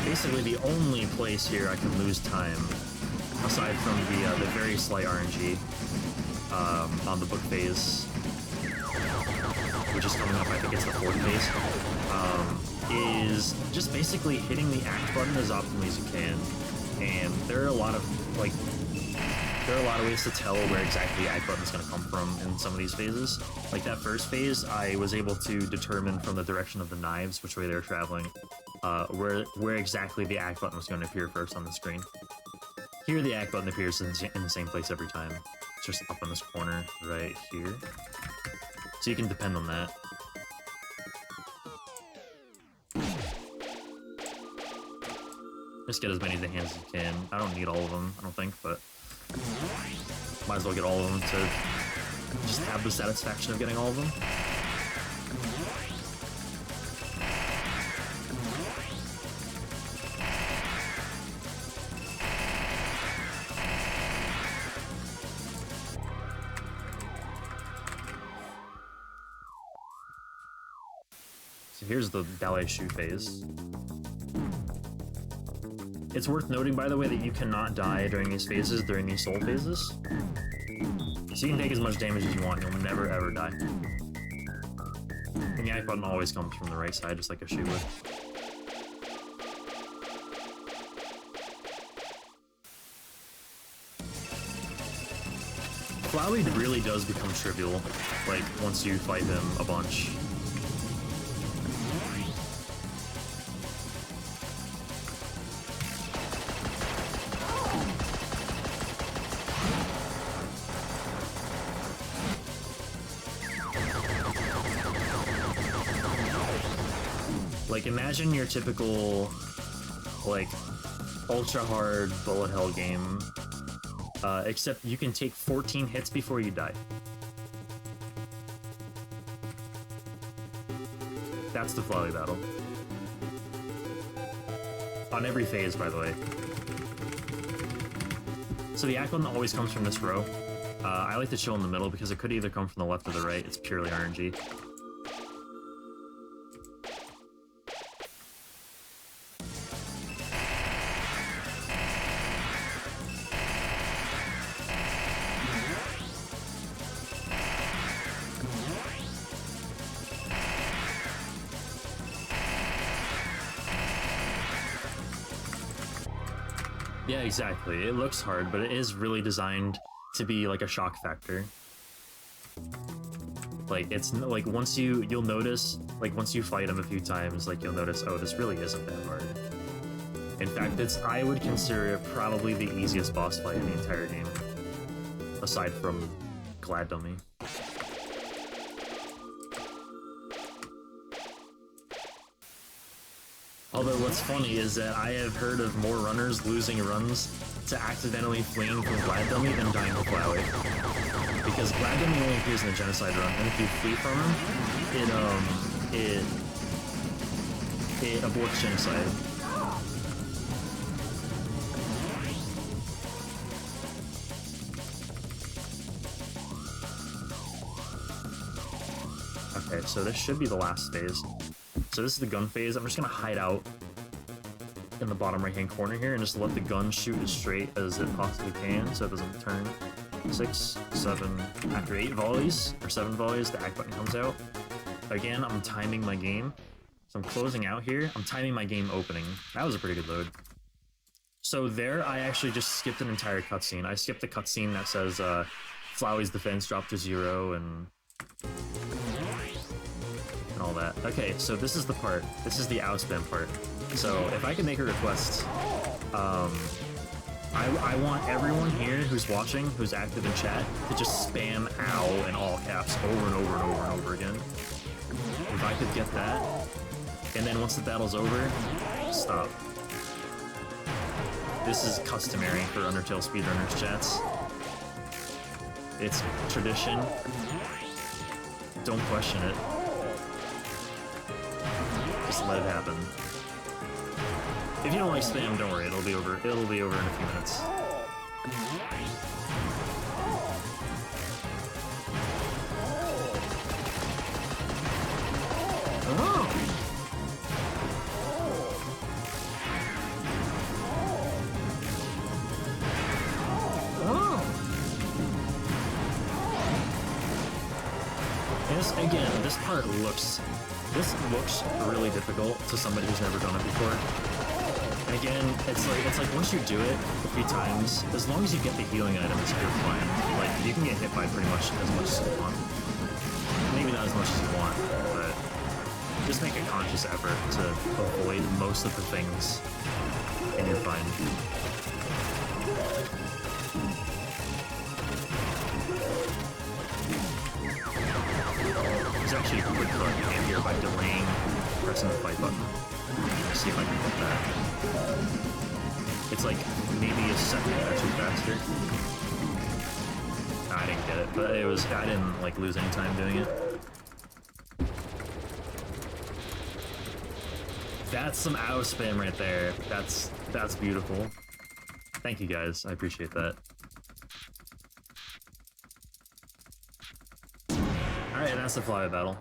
Basically, the only place here I can lose time, aside from the very slight RNG on the book phase, which is coming up, I think it's the 4th phase, is just basically hitting the act button as optimally as you can. And there are a lot of ways to tell where exactly the act button is going to come from in some of these phases. Like that first phase, I was able to determine from the direction of the knives which way they were traveling, where exactly the act button was going to appear first on the screen. Here, the act button appears in the same place every time. It's just up in this corner right here. So you can depend on that. Just get as many of the hands as you can. I don't need all of them, I don't think, but might as well get all of them to just have the satisfaction of getting all of them. So here's the ballet shoe phase. It's worth noting, by the way, that you cannot die during these phases, during these soul phases. So you can take as much damage as you want, you'll never ever die. And the act button always comes from the right side, just like a shoe would. Flowey really does become trivial, like, once you fight him a bunch. Like, imagine your typical, like, ultra-hard bullet hell game, except you can take 14 hits before you die. That's the Flowey battle. On every phase, by the way. So the act button always comes from this row. I like to chill in the middle because it could either come from the left or the right. It's purely RNG. Yeah, exactly. It looks hard, but it is really designed to be like a shock factor. Like it's like you'll notice like once you fight him a few times, like you'll notice, oh, this really isn't that hard. In fact, I would consider it probably the easiest boss fight in the entire game, aside from Glad Dummy. Although what's funny is that I have heard of more runners losing runs to accidentally fleeing from Glad Dummy than dying to Flowey. Because Glad Dummy only appears in the Genocide run, and if you flee from him, it aborts Genocide. Okay, so this should be the last phase. So this is the gun phase. I'm just gonna hide out in the bottom right-hand corner here and just let the gun shoot as straight as it possibly can so it doesn't turn. 6, 7, after 8 volleys, or 7 volleys, the act button comes out. Again, I'm timing my game. So I'm closing out here. I'm timing my game opening. That was a pretty good load. So there, I actually just skipped an entire cutscene. I skipped the cutscene that says, Flowey's defense dropped to 0 and all that. Okay, so this is the part. This is the ow spam part. So if I can make a request, I want everyone here who's watching, who's active in chat, to just spam ow in all caps over and over and over and over again. If I could get that, and then once the battle's over, stop. This is customary for Undertale speedrunners chats. It's tradition. Don't question it. Just let it happen. If you don't like spam, don't worry, it'll be over. It'll be over in a few minutes. Oh! Oh! This part looks really difficult to somebody who's never done it before. And again, it's like once you do it a few times, as long as you get the healing items, you're fine. Like you can get hit by pretty much as much as you want. Maybe not as much as you want, but just make a conscious effort to avoid most of the things, and you're fine. There's actually a quick cut in here by delaying pressing the fight button. Let's see if I can get that. It's like maybe a second or two faster. No, I didn't get it, but it was, I didn't like lose any time doing it. That's some ow spam right there. That's beautiful. Thank you guys, I appreciate that. Alright, that's the Flyway battle.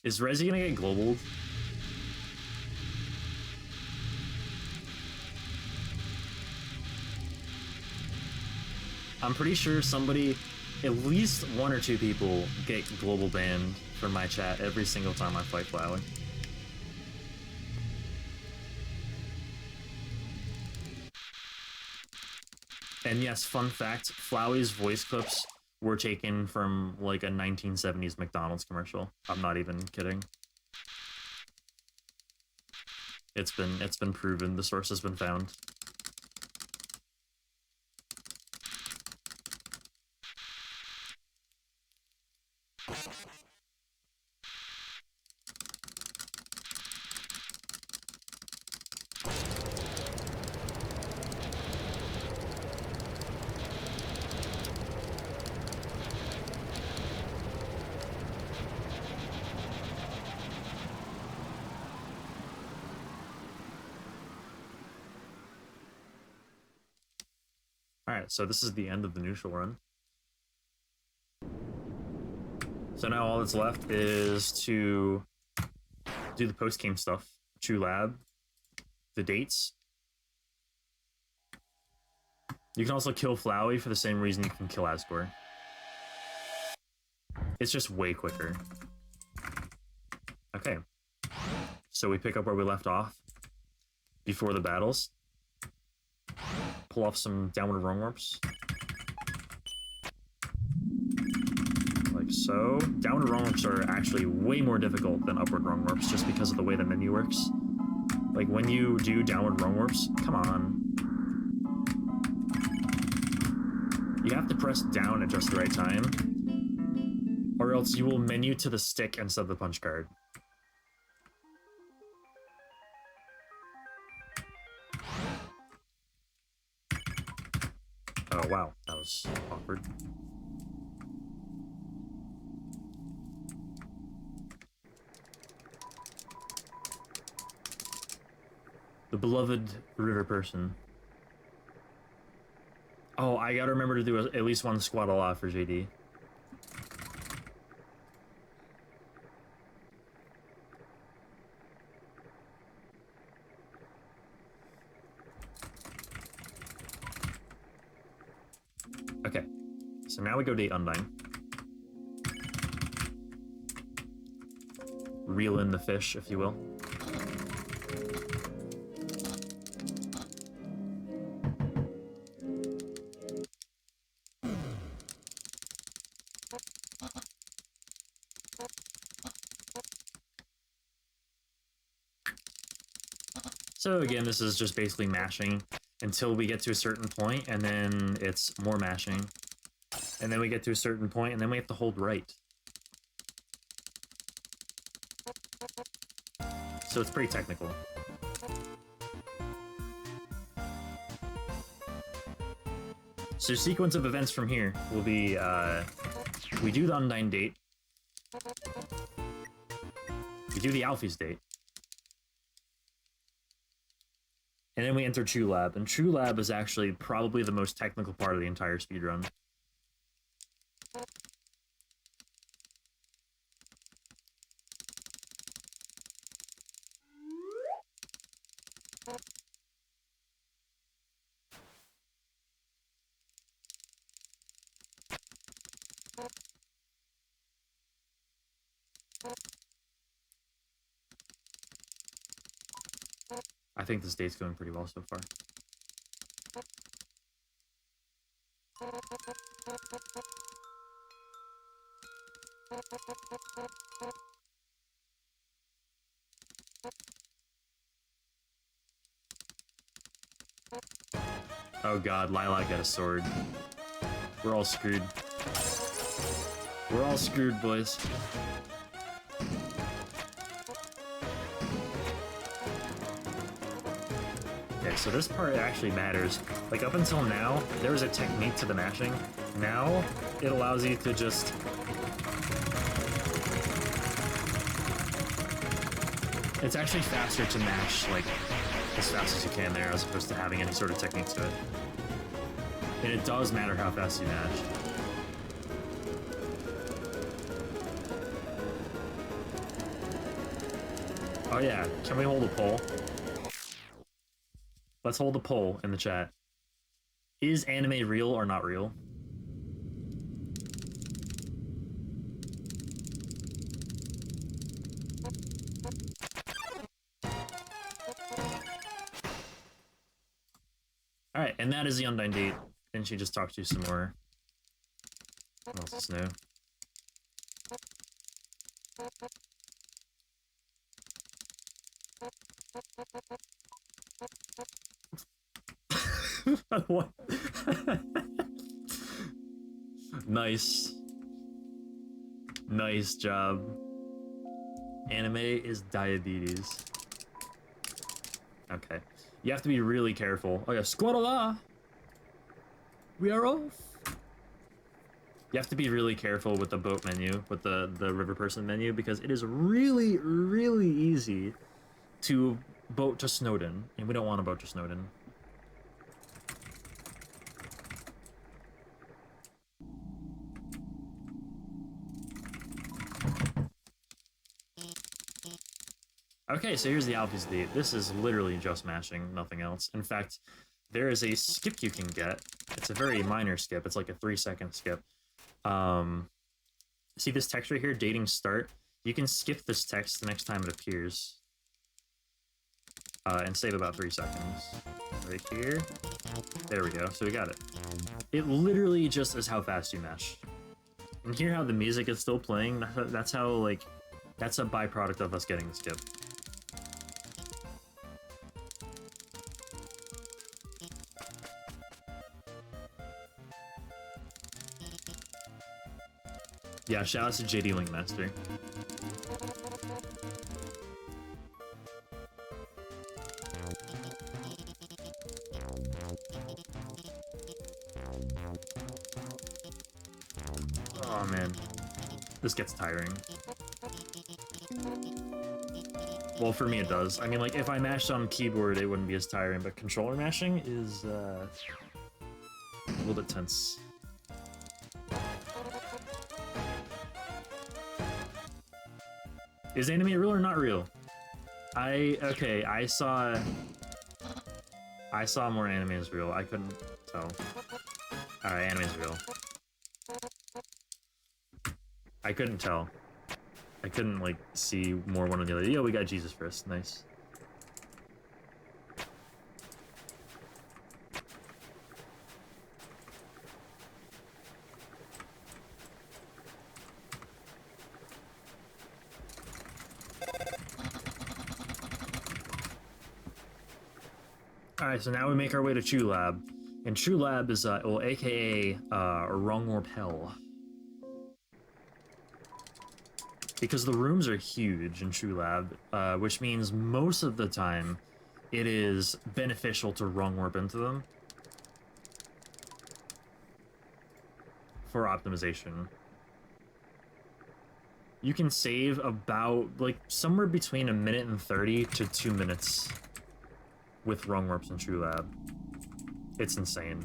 Is Resi gonna get global? I'm pretty sure somebody, at least 1 or 2 people, get global banned from my chat every single time I fight Flowey. And yes, fun fact, Flowey's voice clips were taken from like a 1970s McDonald's commercial. I'm not even kidding. It's been proven, the source has been found. Alright, so this is the end of the neutral run. So now all that's left is to do the post-game stuff. True Lab, the dates. You can also kill Flowey for the same reason you can kill Asgore. It's just way quicker. Okay. So we pick up where we left off before the battles. Pull off some downward rung warps. Like so. Downward rung warps are actually way more difficult than upward rung warps just because of the way the menu works. Like when you do downward rung warps, come on. You have to press down at just the right time, or else you will menu to the stick instead of the punch card. Oh wow, that was awkward. The beloved river person. Oh, I gotta remember to do at least one squat a lot for JD. Okay, so now we go to Undyne. Reel in the fish, if you will. So again, this is just basically mashing until we get to a certain point, and then it's more mashing. And then we get to a certain point, and then we have to hold right. So it's pretty technical. So sequence of events from here will be, we do the Undyne date. We do the Alfie's date. And then we enter True Lab, and True Lab is actually probably the most technical part of the entire speedrun. I think this date's going pretty well so far. Oh god, Lilac got a sword. We're all screwed. We're all screwed, boys. Okay, so this part actually matters. Like, up until now, there was a technique to the mashing. Now, it allows you to just... It's actually faster to mash, like, as fast as you can there, as opposed to having any sort of technique to it. And it does matter how fast you mash. Oh yeah, can we hold a poll? Let's hold a poll in the chat. Is anime real or not real? Alright, and that is the Undyne date. Didn't she just talk to you some more? What else is new? What? Nice. Nice job. Anime is diabetes. Okay. You have to be really careful. Oh yeah, squadala! We are off! You have to be really careful with the boat menu, with the river person menu, because it is really, really easy to boat to Snowdon, and we don't want to boat to Snowdon. Okay, so here's the Alfie's date. This is literally just mashing, nothing else. In fact, there is a skip you can get. It's a very minor skip. It's like a 3-second skip. See this text right here, dating start? You can skip this text the next time it appears. and save about 3 seconds. Right here. There we go. So we got it. It literally just is how fast you mash. And hear how the music is still playing? That's how, like, that's a byproduct of us getting the skip. Yeah, shout out to JD Linkmaster. Oh man, this gets tiring. Well, for me it does. I mean, like, if I mashed on keyboard, it wouldn't be as tiring, but controller mashing is, a little bit tense. Is anime real or not real? Okay, I saw more anime is real. I couldn't tell. Alright, anime is real. I couldn't tell. I couldn't, like, see more one or the other. Yo, we got Jesus first. Nice. Alright, so now we make our way to True Lab. And True Lab is, well, aka, Wrong Warp Hell. Because the rooms are huge in True Lab, which means most of the time it is beneficial to wrong warp into them for optimization. You can save about, like, somewhere between 1 minute and 30 to 2 minutes with wrong warps in True Lab. It's insane.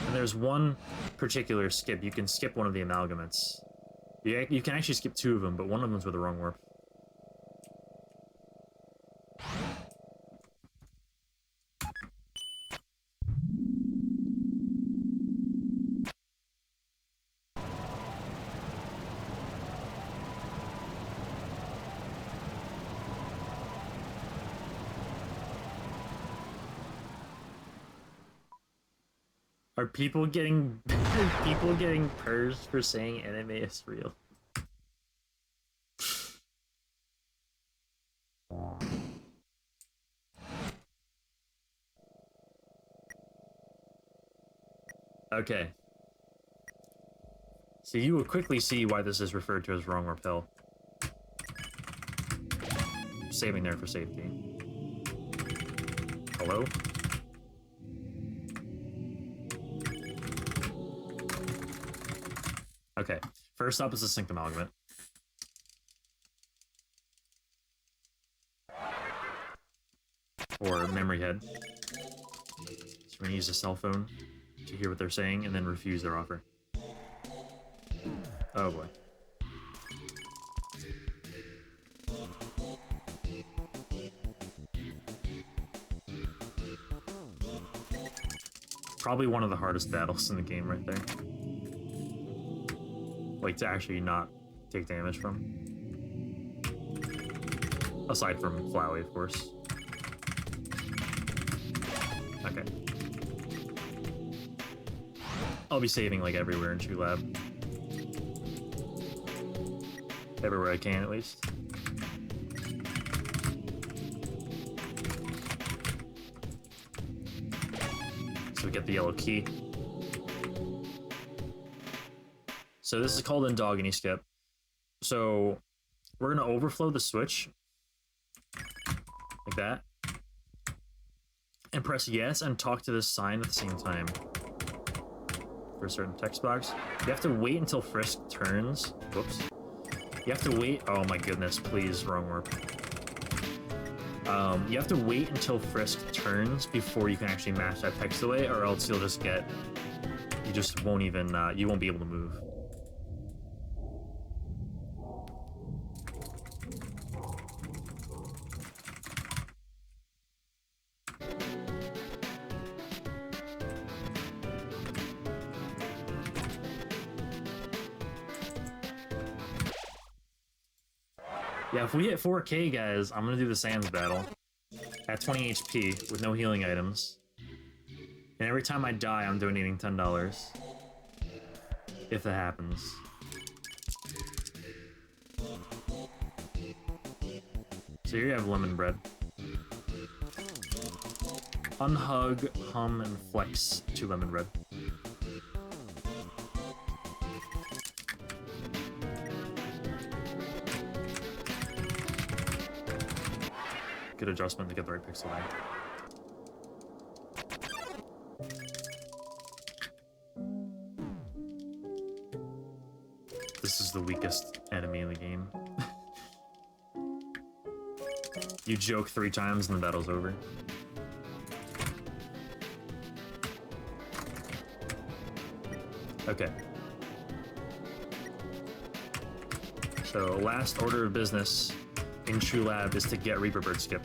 And there's one particular skip. You can skip one of the amalgamates. You can actually skip 2 of them, but one of them's with the wrong warp. Are people getting purged for saying anime is real? Okay. So you will quickly see why this is referred to as wrong warp hell. Saving there for safety. Hello? Okay, first up is the sync amalgamate. Or memory head. So we're gonna use a cell phone to hear what they're saying and then refuse their offer. Oh boy. Probably one of the hardest battles in the game right there. Like, to actually not take damage from. Aside from Flowey, of course. Okay. I'll be saving, like, everywhere in True Lab. Everywhere I can, at least. So we get the yellow key. So this is called endogeny skip. So we're gonna overflow the switch like that, and press yes and talk to this sign at the same time for a certain text box. You have to wait until Frisk turns. Whoops. You have to wait. Oh my goodness! Please, wrong warp. You have to wait until Frisk turns before you can actually mash that text away, or else you'll just get. You just won't even. You won't be able to move. Yeah, if we hit 4K, guys, I'm gonna do the Sans battle. at 20 HP with no healing items. And every time I die, I'm donating $10. If that happens. So here you have lemon bread. Unhug, hum, and flex to lemon bread. Good adjustment to get the right pixel height. This is the weakest enemy in the game. You joke 3 times and the battle's over. Okay. So, last order of business in True Lab is to get Reaper Bird Skip.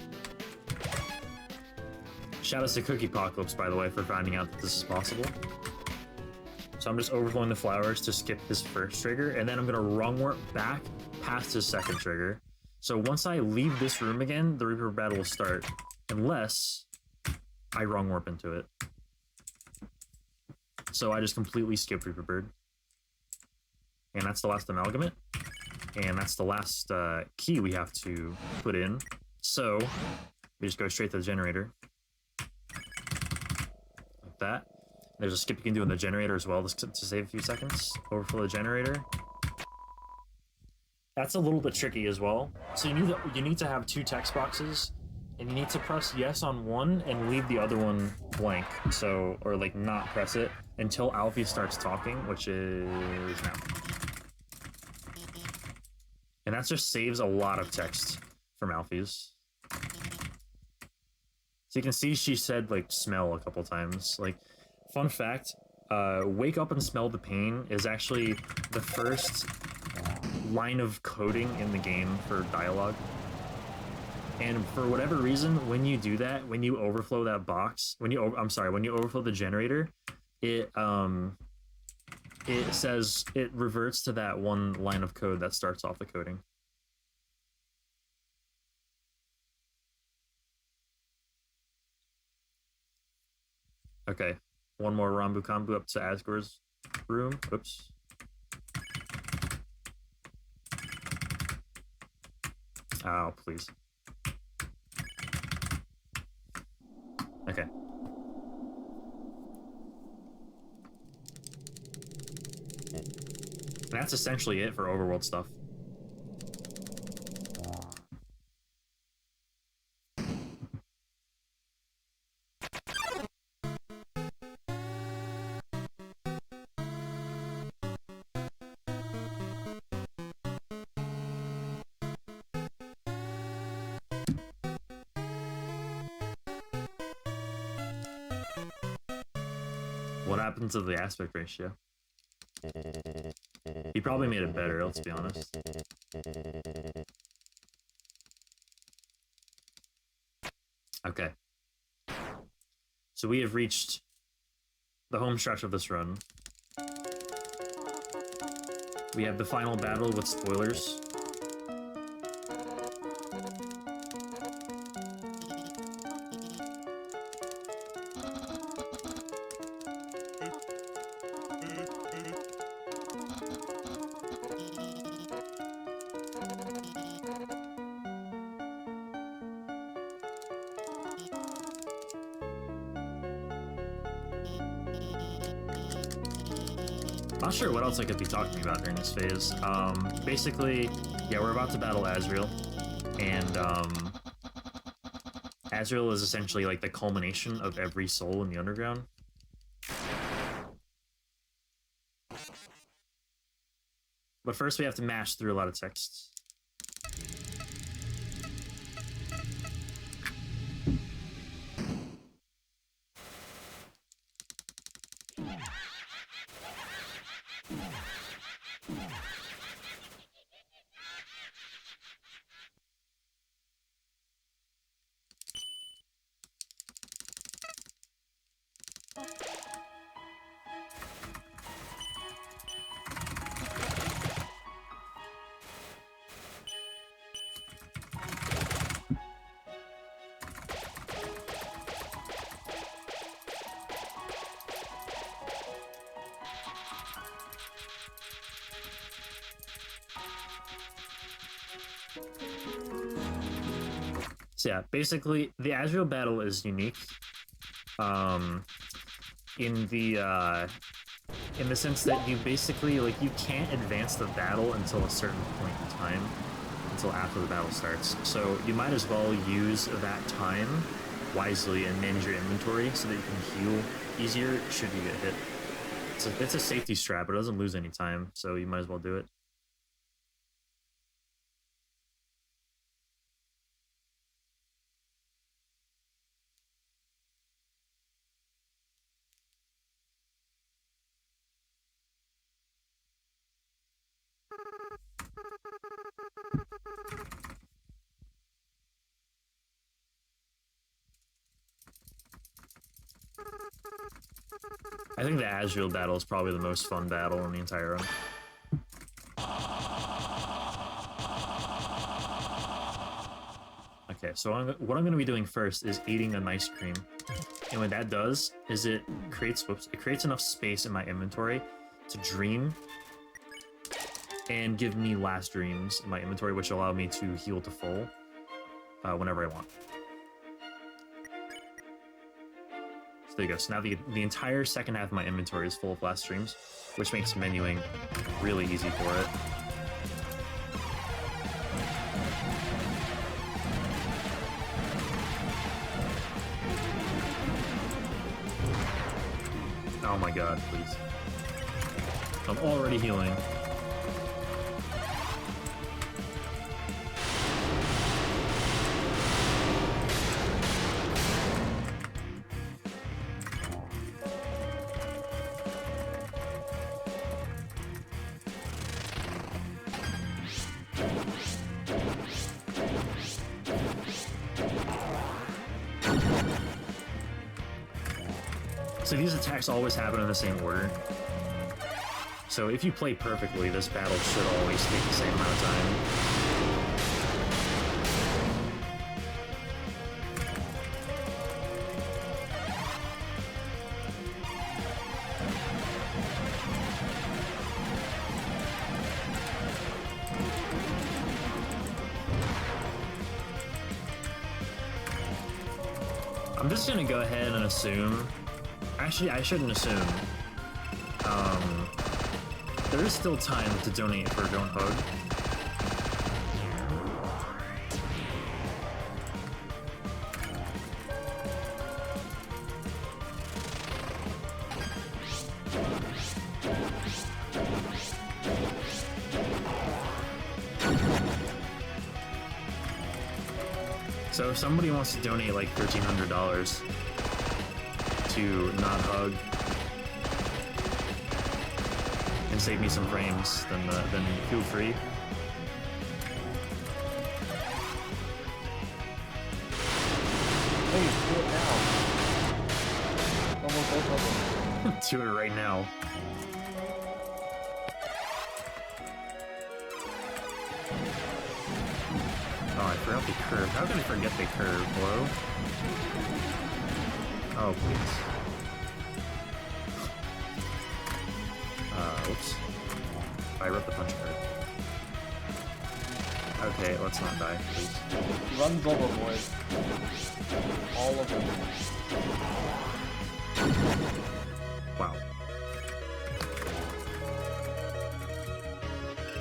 Shout out to Cookie Apocalypse, by the way, for finding out that this is possible. So I'm just overflowing the flowers to skip his first trigger, and then I'm gonna wrong warp back past his second trigger. So once I leave this room again, the Reaper battle will start, unless I wrong warp into it. So I just completely skipped Reaper Bird. And that's the last amalgamate. And that's the last key we have to put in. So we just go straight to the generator. Like that. There's a skip you can do in the generator as well to save a few seconds. Overflow the generator. That's a little bit tricky as well. So you need to have 2 text boxes, and you need to press yes on one and leave the other one blank. So, or like not press it until Alfie starts talking, which is now. And that just saves a lot of text from Alfie's. So you can see she said like smell a couple times. Like, fun fact, wake up and smell the pain is actually the first line of coding in the game for dialogue. And for whatever reason, when you do that, when you overflow that box, when you overflow the generator, it says, it reverts to that one line of code that starts off the coding. Okay, one more Rambu Kambu up to Asgore's room. Oops. Oh, please. Okay. And that's essentially it for overworld stuff. What happened to the aspect ratio? He probably made it better, let's be honest. Okay. So we have reached the home stretch of this run. We have the final battle with spoilers. Not sure what else I could be talking about during this phase. Basically, yeah, we're about to battle Azrael, and Azrael is essentially like the culmination of every soul in the underground. But first we have to mash through a lot of texts. So yeah, basically the Azrael battle is unique. In the sense that you basically you can't advance the battle until a certain point in time, until after the battle starts. So you might as well use that time wisely and manage your inventory so that you can heal easier should you get hit. It's a safety strat, but it doesn't lose any time, so you might as well do it. I think the Azrael battle is probably the most fun battle in the entire run. Okay, so what I'm going to be doing first is eating an ice cream. And what that does is it creates enough space in my inventory to dream and give me last dreams in my inventory, which allow me to heal to full whenever I want. So there you go. So now the entire second half of my inventory is full of last streams, which makes menuing really easy for it. Oh my god, please. I'm already healing. So these attacks always happen in the same order. So if you play perfectly, this battle should always take the same amount of time. I'm just gonna go ahead and assume. Actually, I shouldn't assume. There is still time to donate for Don't Hug. So if somebody wants to donate like $1,300 to not hug and save me some frames, then feel free. Please do it now. Almost both of them. Do it right now. Oh, I forgot the curve. How can I forget the curve? Hello? Oh, please. Oops. I ripped the punch card. Okay, let's not die, please. Runs over, boys. All of them. Wow.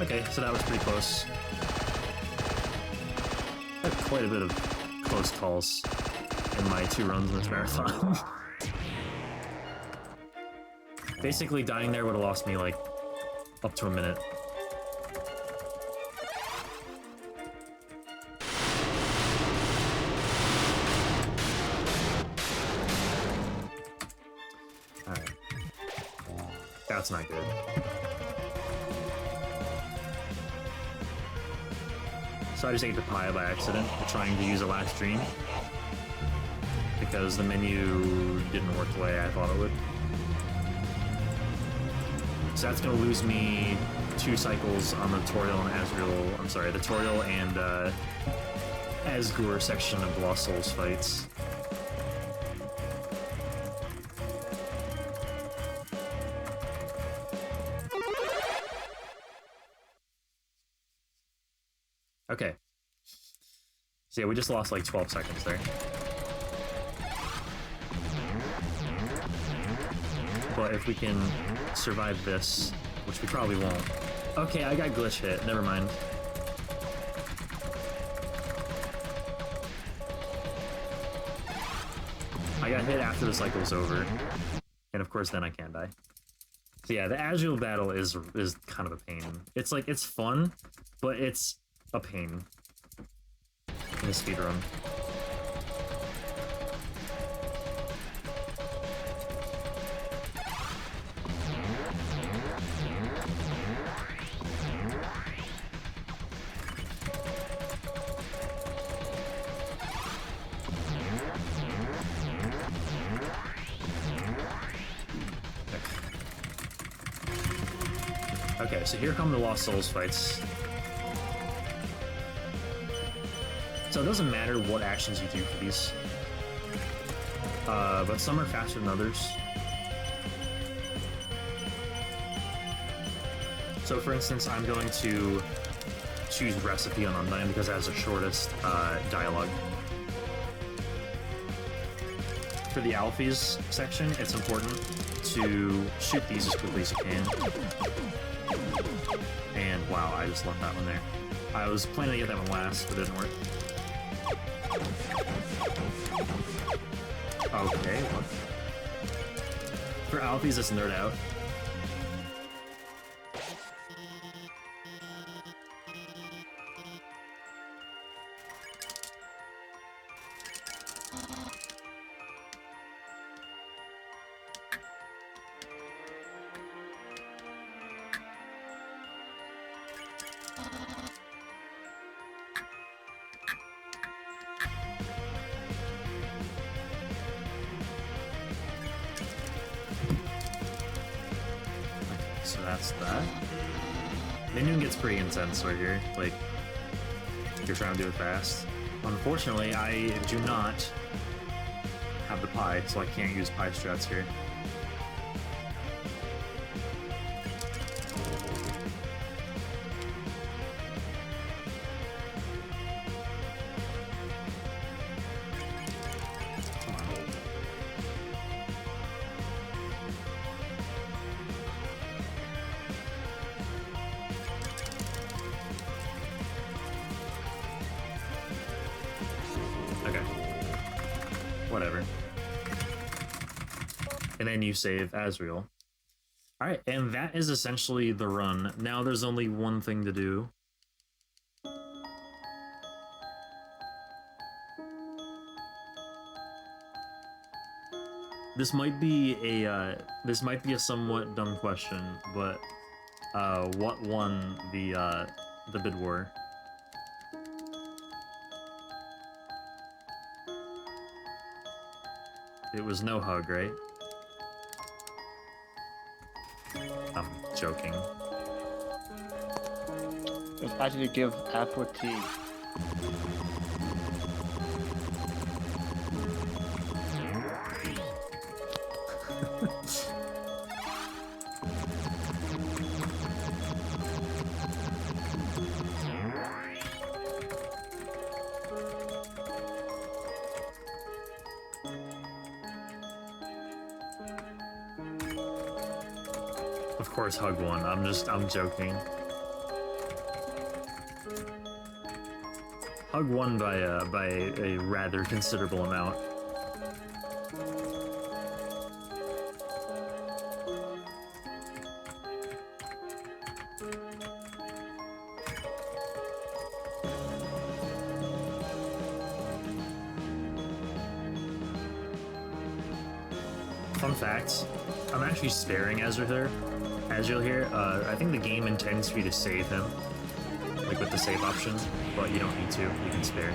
Okay, so that was pretty close. I had quite a bit of close calls in my 2 runs in this marathon. Basically, dying there would have lost me, like, up to a minute. Alright. That's not good. So I just ate the pie by accident, trying to use a last dream. Because the menu didn't work the way I thought it would. So that's going to lose me 2 cycles on the Toriel and Azrael. I'm sorry, the Toriel and Asgur section of the Lost Souls fights. So So yeah, we just lost like 12 seconds there. But if we can survive this, which we probably won't. Okay, I got glitch hit. Never mind. I got hit after the cycle's over. And of course then I can die. So yeah, the agile battle is kind of a pain. It's like, it's fun, but it's a pain in a speedrun. Okay, so here come the Lost Souls fights. So it doesn't matter what actions you do for these. But some are faster than others. So for instance, I'm going to choose Recipe on Undyne because it has the shortest dialogue. For the Alphys section, it's important to shoot these as quickly as you can. And wow, I just left that one there. I was planning to get that one last, but it didn't work. Okay, what? For Alphys, it's Nerd Out. So that's that. Minion gets pretty intense right here, like, if you're trying to do it fast. Unfortunately, I do not have the pie, so I can't use pie strats here. Whatever. And then you save Azrael. Alright, and that is essentially the run. Now there's only one thing to do. This might be a somewhat dumb question, but what won the bid war? It was no hug, right? I'm joking. It's actually to give Afro tea. Of course, hug won. I'm joking. Hug won by a rather considerable amount. Fun fact, I'm actually sparing Azrael here. I think the game intends for you to save him, like with the save option, but you don't need to. You can spare.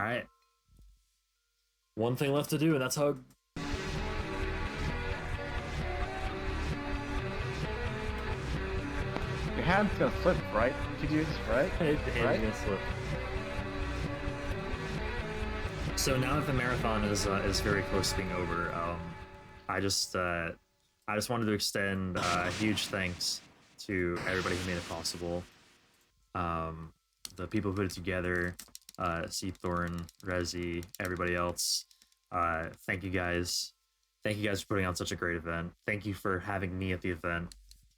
All right. One thing left to do, and that's hug. Your hand's gonna slip, right? TGH, right? It Right? is gonna slip. So now that the marathon is very close to being over, I just wanted to extend a huge thanks to everybody who made it possible. The people who put it together, Seathorn, Rezi, everybody else. Thank you guys. Thank you guys for putting on such a great event. Thank you for having me at the event.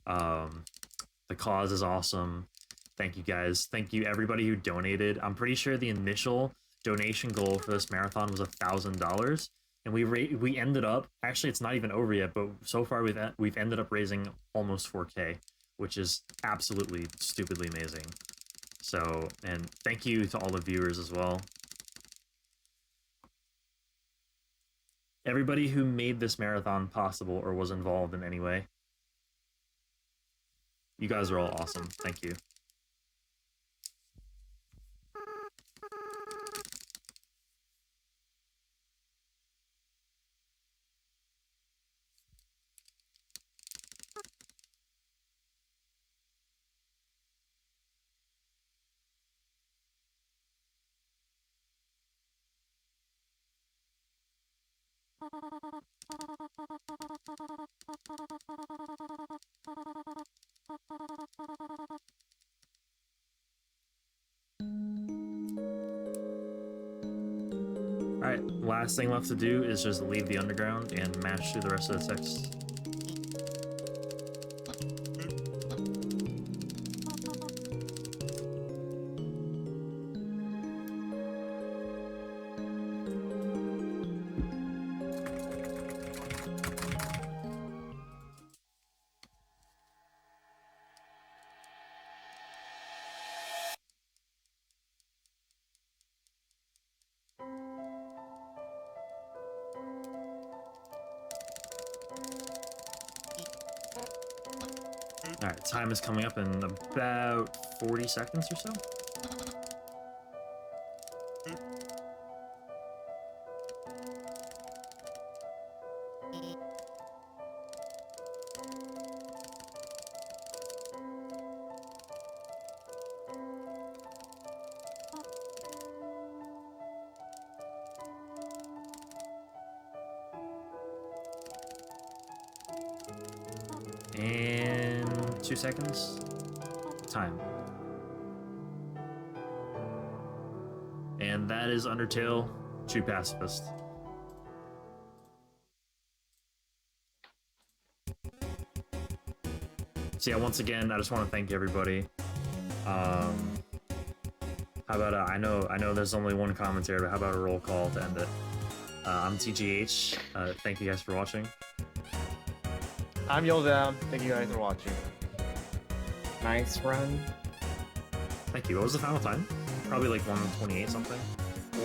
The cause is awesome. Thank you guys. Thank you everybody who donated. I'm pretty sure the initial donation goal for this marathon was $1,000, and we ended up, actually it's not even over yet, but so far we've ended up raising almost 4K, which is absolutely stupidly amazing. So, and thank you to all the viewers as well. Everybody who made this marathon possible or was involved in any way. You guys are all awesome. Thank you. Alright, last thing left to do is just leave the underground and mash through the rest of the text. Alright, time is coming up in about 40 seconds or so. And 2 seconds. Time. And that is Undertale, True Pacifist. So yeah, once again, I just want to thank everybody. How about I know there's only one commentary, but how about a roll call to end it? I'm TGH. Thank you guys for watching. I'm Yodam. Thank you guys for watching. Nice run. Thank you. What was the final time? Probably like 128 something.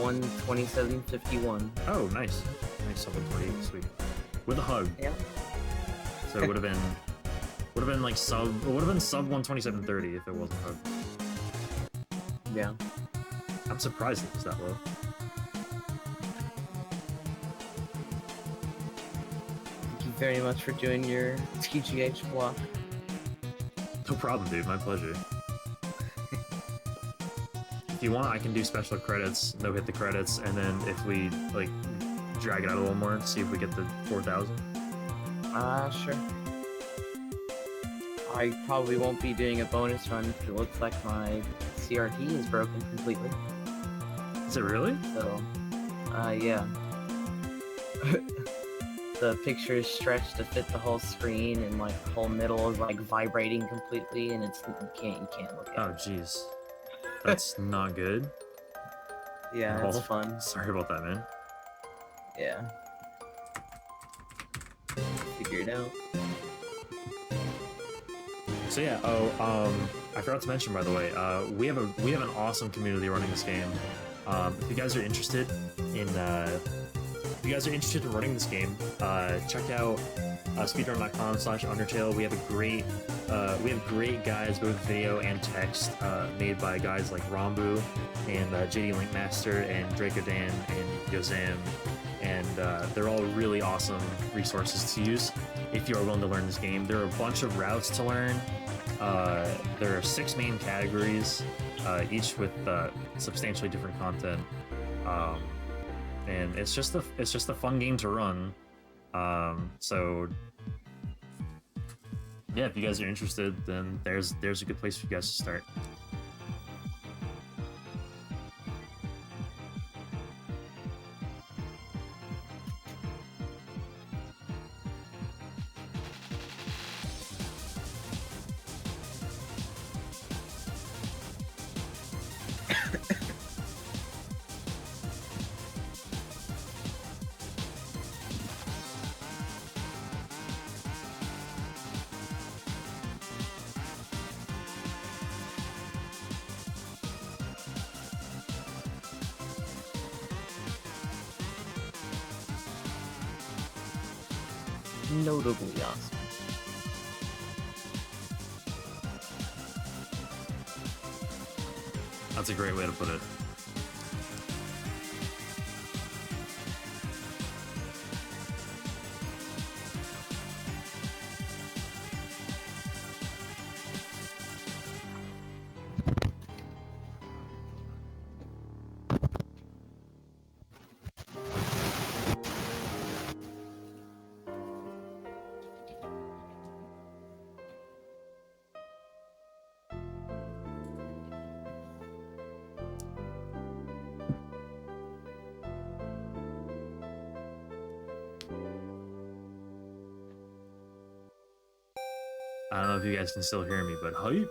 1:27:51. Oh, nice. Nice 128. Sweet. With a hug. Yeah. So it would have been like sub 127:30 if it wasn't a hug. Yeah. I'm surprised it was that low. Thank you very much for doing your TGH block. No problem, dude. My pleasure. If you want, I can do special credits, no hit the credits, and then if we like drag it out a little more, see if we get the 4,000. Sure. I probably won't be doing a bonus run because it looks like my CRT is broken completely. Is it really? So, yeah. The picture is stretched to fit the whole screen, and like the whole middle is like vibrating completely, and you can't look at Oh, it. jeez. That's not good. Yeah, Oh, it's fun. Sorry about that, man. Yeah. Figure it out. So yeah, I forgot to mention, by the way, we have an awesome community running this game. If you guys are interested in if you guys are interested in running this game, check out speedrun.com/Undertale. We have great guides, both video and text, made by guys like Rambu and JD Linkmaster and Dracodan and Yozam, and they're all really awesome resources to use if you are willing to learn this game. There are a bunch of routes to learn. There are 6 main categories, each with substantially different content, and it's just a fun game to run. So yeah, if you guys are interested, then there's a good place for you guys to start. Notably awesome. That's a great way to put it. I don't know if you guys can still hear me, but hype.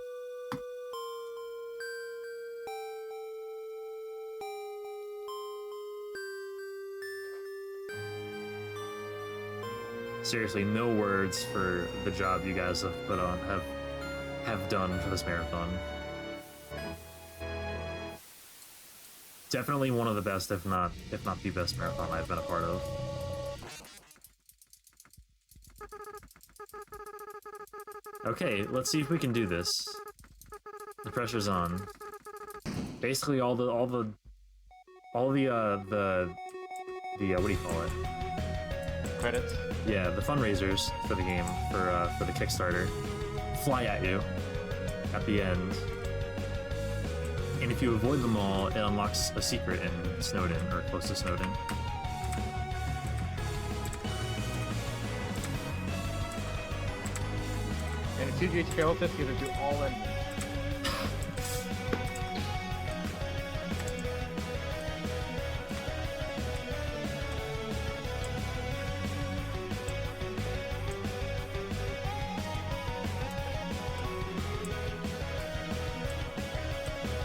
Seriously, no words for the job you guys have put on, have done for this marathon. Definitely one of the best, if not the best marathon I've been a part of. Okay, let's see if we can do this. The pressure's on. Basically, all the what do you call it? Credits. Yeah, the fundraisers for the game, for the Kickstarter, fly at you at the end. And if you avoid them all, it unlocks a secret in Snowden, or close to Snowden. And if CGH fails this, you have to do all in.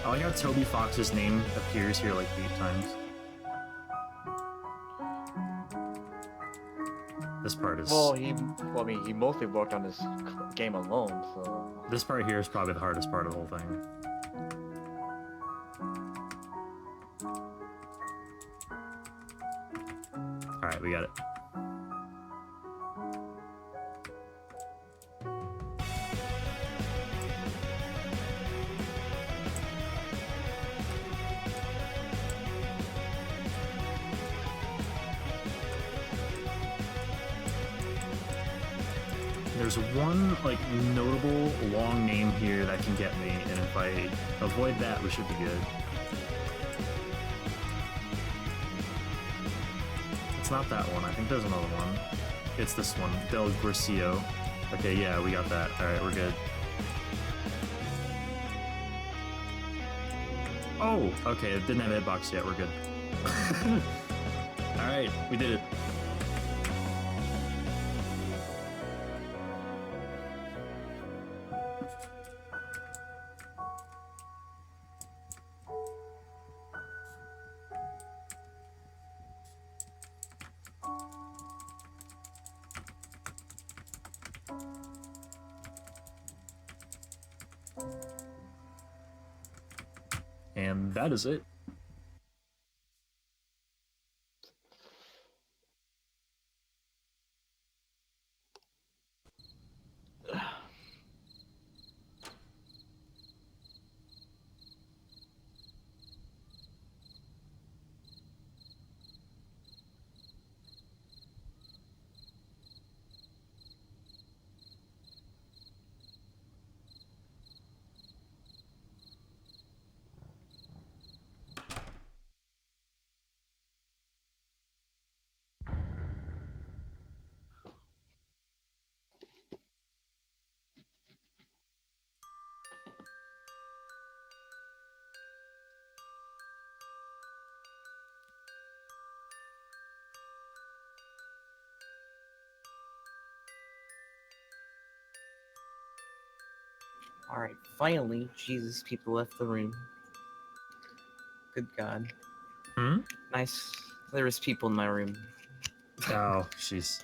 I like how Toby Fox's name appears here like 8 times. This part is... Well, he mostly worked on this game alone, so... This part here is probably the hardest part of the whole thing. Alright, we got it. There's one, like, notable long name here that can get me, and if I avoid that, we should be good. It's not that one. I think there's another one. It's this one, Del Gracio. Okay, yeah, we got that. Alright, we're good. Oh, okay, it didn't have hitbox yet. We're good. Alright, we did it. And that is it. Alright, finally, Jesus, people left the room. Good God. Hmm? Nice. There was people in my room. Oh, jeez.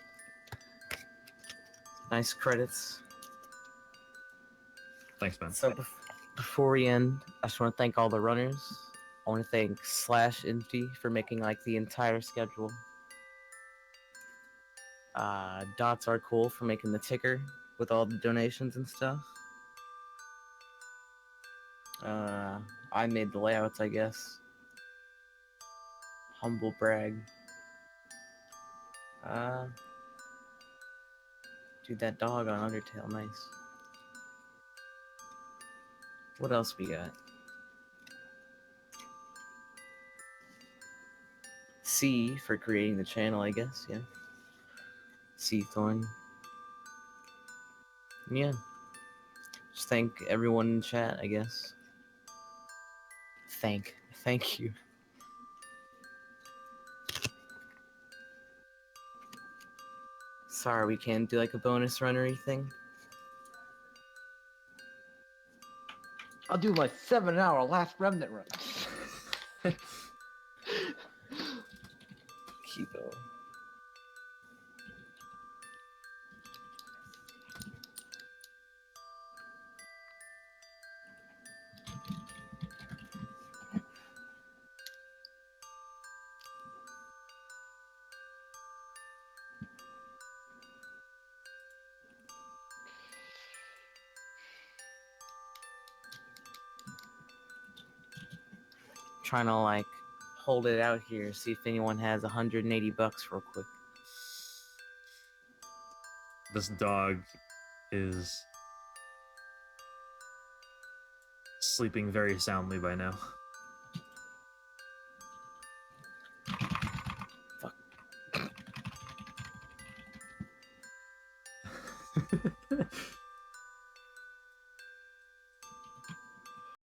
Nice credits. Thanks, man. So before we end, I just want to thank all the runners. I want to thank /Empty for making like the entire schedule. Dots are cool for making the ticker with all the donations and stuff. I made the layouts, I guess. Humble brag. Dude, that dog on Undertale, nice. What else we got? C for creating the channel, I guess, yeah. C Thorn. Yeah. Just thank everyone in chat, I guess. Thank you. Sorry, we can't do like a bonus run or anything. I'll do my 7-hour last remnant run. Keto. Trying to like hold it out here, see if anyone has 180 bucks real quick. This dog is sleeping very soundly by now. Fuck.